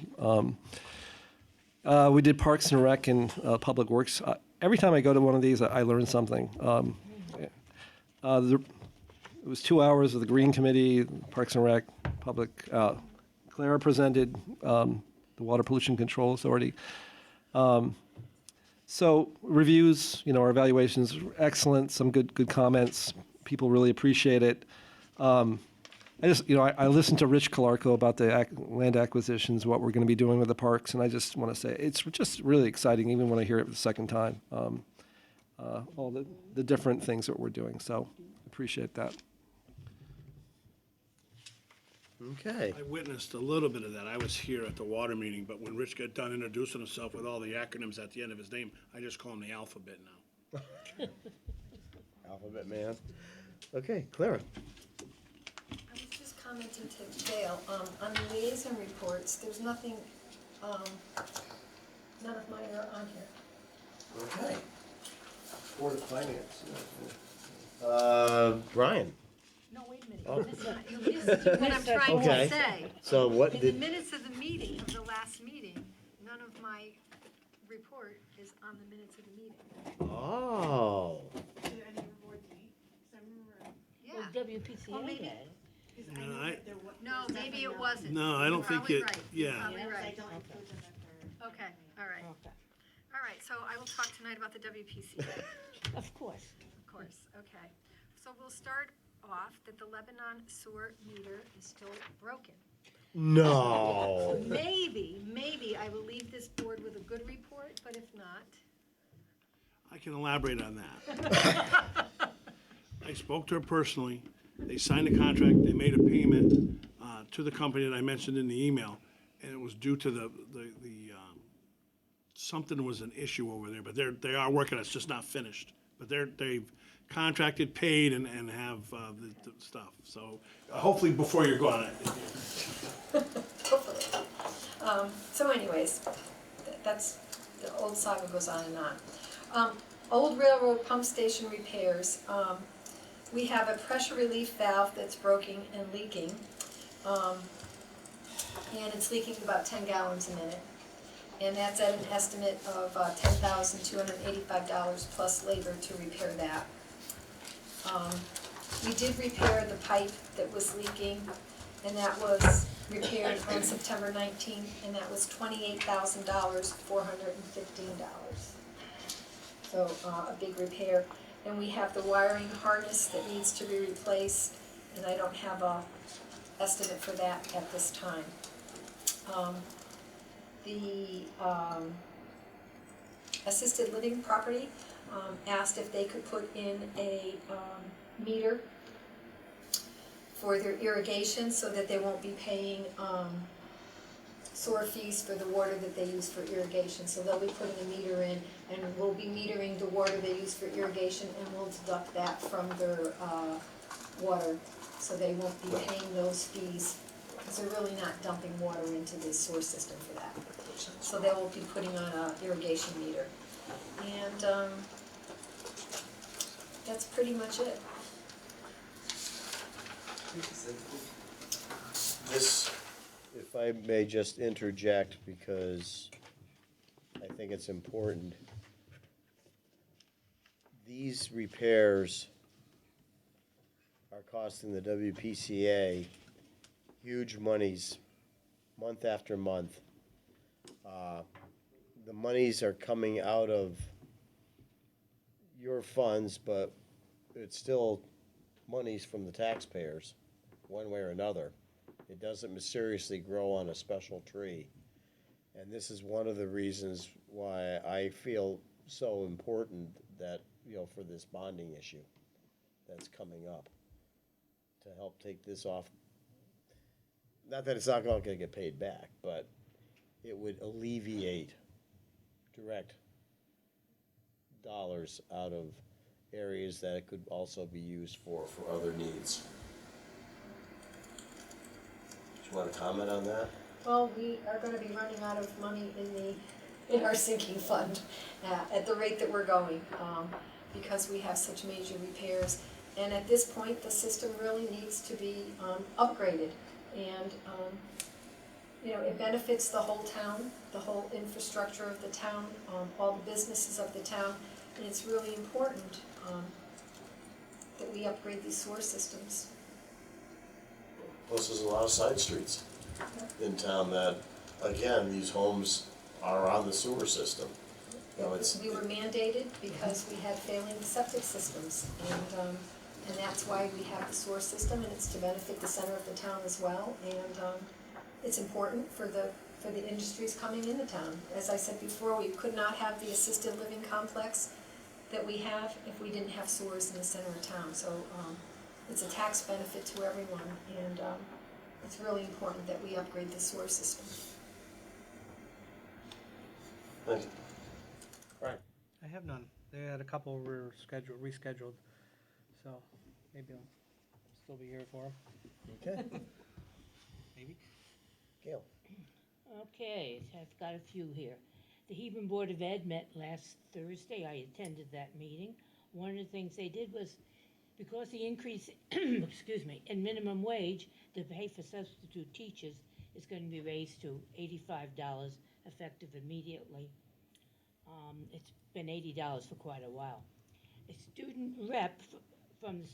We did Parks and Rec and Public Works. Every time I go to one of these, I learn something. It was 2 hours of the Green Committee, Parks and Rec, Public, Clara presented the Water Pollution Control Authority. So reviews, our evaluations, were excellent, some good comments. People really appreciate it. I listened to Rich Calarco about the land acquisitions, what we're going to be doing with the parks, and I just want to say it's just really exciting, even when I hear it the second time. All the different things that we're doing, so appreciate that. Okay. I witnessed a little bit of that. I was here at the water meeting, but when Rich got done introducing himself with all the acronyms at the end of his name, I just call him the alphabet now. Alphabet man. Okay, Clara. I was just commenting to Dale, on the liaison reports, there's nothing, none of mine are on here. Okay. Board of Finance. Brian. No, wait a minute. Oh. This is what I'm trying Okay. to say. So what In the did, minutes of the meeting, of the last meeting, none of my report is on the minutes of the meeting. oh, Yeah. Well, WPCA maybe- had it. No, maybe it wasn't. No, I don't think You're it, probably right. You're yeah. probably right. Okay. Okay, all right. Okay. All right, so I will talk tonight about the WPCA, Of course. of course, okay. So we'll start off that the Lebanon sewer meter is still broken. no. Maybe I will leave this board with a good report, but if not, I can elaborate on that. I spoke to her personally. They signed a contract, they made a payment to the company that I mentioned in the email, and it was due to the something was an issue over there, but they are working, it's just not finished. But they've contracted, paid, and have the stuff. So hopefully before you're gone, Hopefully. So anyways, that's, the old saga goes on and on. Old railroad pump station repairs. We have a pressure relief valve that's broken and leaking. And it's leaking about 10 gallons a minute. And that's at an estimate of $10,285 plus labor to repair that. We did repair the pipe that was leaking, and that was repaired on September 19th, and that was $28,000, $415. So a big repair. And we have the wiring harness that needs to be replaced, and I don't have a estimate for that at this time. The assisted living property asked if they could put in a meter for their irrigation so that they won't be paying sewer fees for the water that they use for irrigation. So they'll be putting a meter in, and we'll be metering the water they use for irrigation, and we'll deduct that from their water, so they won't be paying those fees, because they're really not dumping water into the sewer system for that. So they will be putting on a irrigation meter. And that's pretty much it. This, if I may just interject, because I think it's important. These repairs are costing the WPCA huge monies, month after month. the monies are coming out of your funds, but it's still monies from the taxpayers, one way or another. It doesn't mysteriously grow on a special tree. And this is one of the reasons why I feel so important that, for this bonding issue that's coming up, to help take this off. Not that it's not going to get paid back, but it would alleviate direct dollars out of areas that it could also be used for other needs. Do you want to comment on that? Well, we are gonna be running out of money in our sinking fund, at the rate that we're going, because we have such major repairs. And at this point, the system really needs to be, upgraded. And, it benefits the whole town, the whole infrastructure of the town, all the businesses of the town. And it's really important, that we upgrade these sewer systems. Plus, there's a lot of side streets in town that, again, these homes are on the sewer system. We were mandated because we had failing septic systems, and that's why we have the sewer system, and it's to benefit the center of the town as well, and, it's important for the industries coming into town. As I said before, we could not have the assisted living complex that we have if we didn't have sewers in the center of town, so, it's a tax benefit to everyone, and, it's really important that we upgrade the sewer system. Thank you. Right. I have none. They had a couple rescheduled, so maybe I'll still be here for them. Okay. Maybe. Gail. Okay, I've got a few here. The Hebron Board of Ed met last Thursday. I attended that meeting. One of the things they did was, because the increase, excuse me, in minimum wage to pay for substitute teachers is going to be raised to $85 effective immediately. It's been $80 for quite a while. A student rep from the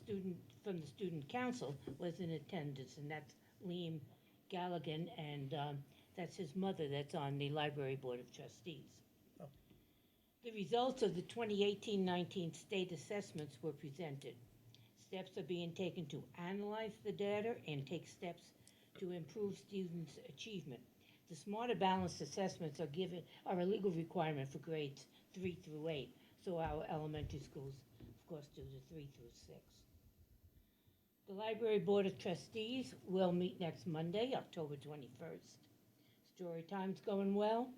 student council was in attendance, and that's Liam Galligan, and that's his mother that's on the Library Board of Trustees. Oh. The results of the 2018-19 state assessments were presented. Steps are being taken to analyze the data and take steps to improve students' achievement. The Smarter Balanced assessments are a legal requirement for grades 3 through 8, so our elementary schools, of course, do the 3 through 6. The Library Board of Trustees will meet next Monday, October 21st. Story time's going well.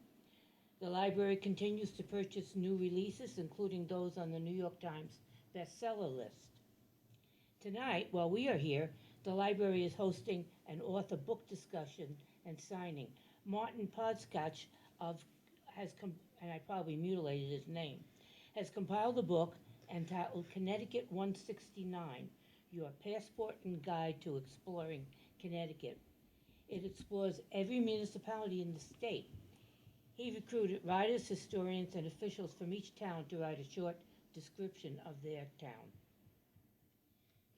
The library continues to purchase new releases, including those on the New York Times bestseller list. Tonight, while we are here, the library is hosting an author book discussion and signing. Martin Podskach and I probably mutilated his name, has compiled a book entitled Connecticut 169, Your Passport and Guide to Exploring Connecticut. It explores every municipality in the state. He recruited writers, historians, and officials from each town to write a short description of their town.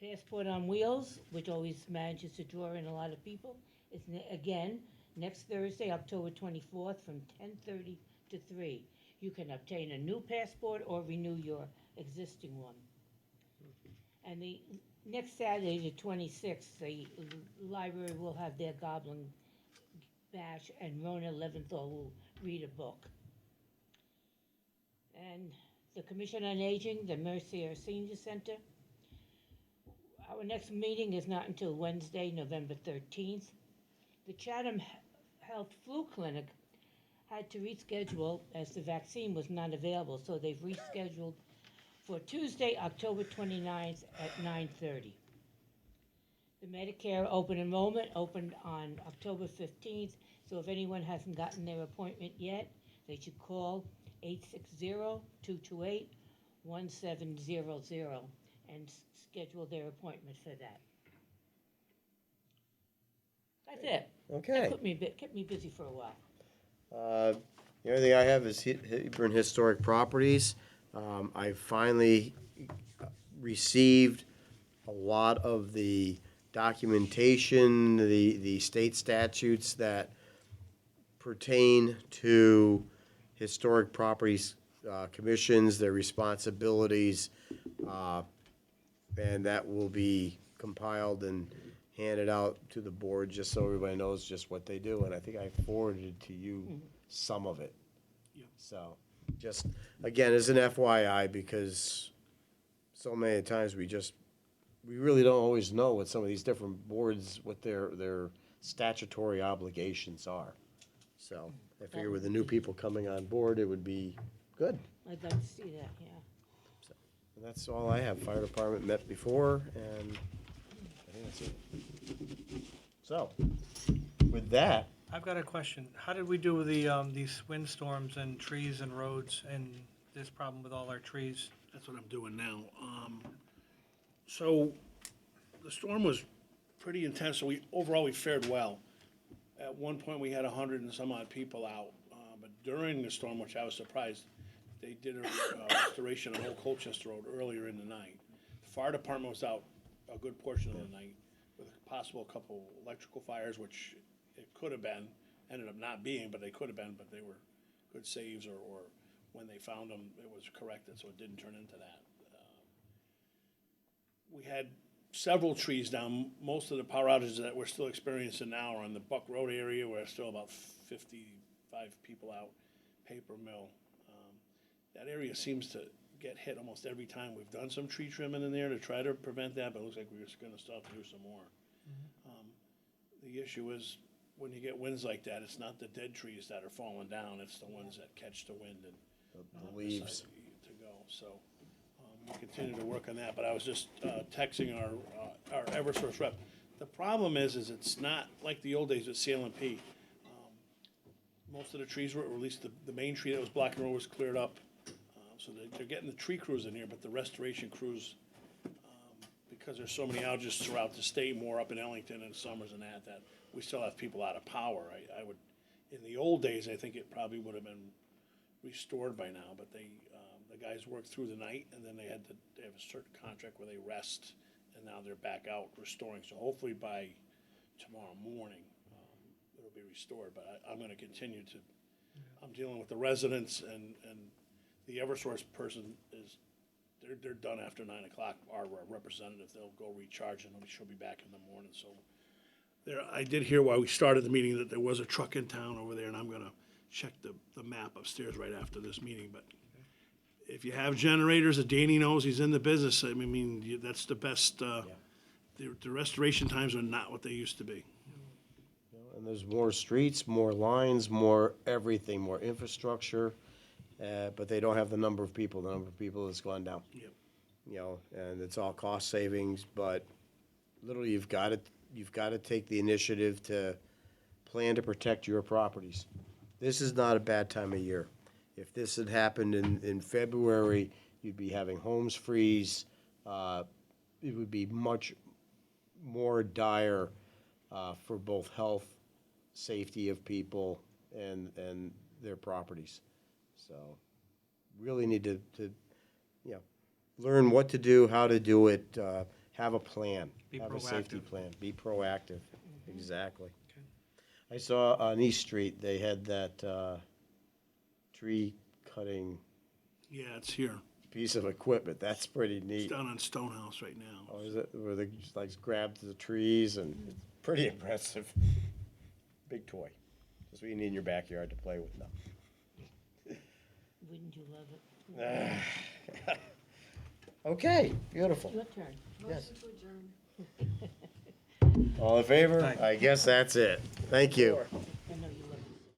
Passport on Wheels, which always manages to draw in a lot of people, is again next Thursday, October 24th from 10:30 to 3. You can obtain a new passport or renew your existing one. And the next Saturday, the 26th, the library will have their Goblin Bash, and Rona Leventhal will read a book. And the Commission on Aging, the Mercier Senior Center, our next meeting is not until Wednesday, November 13th. The Chatham Health Flu Clinic had to reschedule as the vaccine was not available, so they've rescheduled for Tuesday, October 29th at 9:30. The Medicare open enrollment opened on October 15th, so if anyone hasn't gotten their appointment yet, they should call 860-228-1700 and schedule their appointment for that. That's it. Okay. That kept me busy for a while. The only thing I have is Hebron Historic Properties. I finally received a lot of the documentation, the state statutes that pertain to historic properties commissions, their responsibilities, and that will be compiled and handed out to the board, just so everybody knows just what they do, and I think I forwarded to you some of it. So, just, again, as an FYI, because so many times we really don't always know what some of these different boards, what their statutory obligations are. So, I figure with the new people coming on board, it would be good. I'd like to see that, yeah. And that's all I have. Fire department met before, and I think that's it. So, with that, I've got a question. How did we do with these windstorms and trees and roads and this problem with all our trees? That's what I'm doing now. So the storm was pretty intense, so overall we fared well. At one point, we had 100 and some odd people out, but during the storm, which I was surprised, they did a restoration on Old Colchester Road earlier in the night. The fire department was out a good portion of the night with a possible couple electrical fires, which it could have been, ended up not being, but they could have been, but they were good saves, or when they found them, it was corrected, so it didn't turn into that. We had several trees down. Most of the power outages that we're still experiencing now are on the Buck Road area, where there's still about 55 people out, Paper Mill. That area seems to get hit almost every time. We've done some tree trimming in there to try to prevent that, but it looks like we're just gonna still have to do some more. The issue is, when you get winds like that, it's not the dead trees that are falling down, it's the ones that catch the wind and the leaves. decide to go. So, we continue to work on that, but I was just texting our Eversource rep. The problem is it's not like the old days with CLMP. Most of the trees were, or at least the main tree that was blocking the road was cleared up. So they're getting the tree crews in here, but the restoration crews, because there's so many outages throughout the state, more up in Ellington and Summers and that we still have people out of power. I would, in the old days, I think it probably would have been restored by now, but the guys worked through the night, and then they have a certain contract where they rest, and now they're back out restoring. So hopefully by tomorrow morning, it'll be restored, but I'm gonna continue to, I'm dealing with the residents, and the Eversource person they're done after 9 o'clock. Our representative, they'll go recharge, and she'll be back in the morning, so. I did hear while we started the meeting that there was a truck in town over there, and I'm gonna check the map upstairs right after this meeting, but if you have generators, Danny knows, he's in the business, I mean, that's the best, the restoration times are not what they used to be. And there's more streets, more lines, more everything, more infrastructure, but they don't have the number of people. The number of people has gone down. Yep. You know, and it's all cost savings, but literally you've got to take the initiative to plan to protect your properties. This is not a bad time of year. If this had happened in February, you'd be having homes freeze. It would be much more dire for both health, safety of people, and their properties. So, really need to you know, learn what to do, how to do it, have a plan, have a safety plan, be proactive. Exactly. I saw on East Street, they had that tree cutting Yeah, it's here. piece of equipment. That's pretty neat. It's down on Stonehouse right now. Oh, is it, where they just like grabbed the trees, and it's pretty impressive. Big toy. That's what you need in your backyard to play with now. Wouldn't you love it? Okay, beautiful. Your turn. Yes. Motion to adjourn. All in favor? Aye. I guess that's it. Thank you.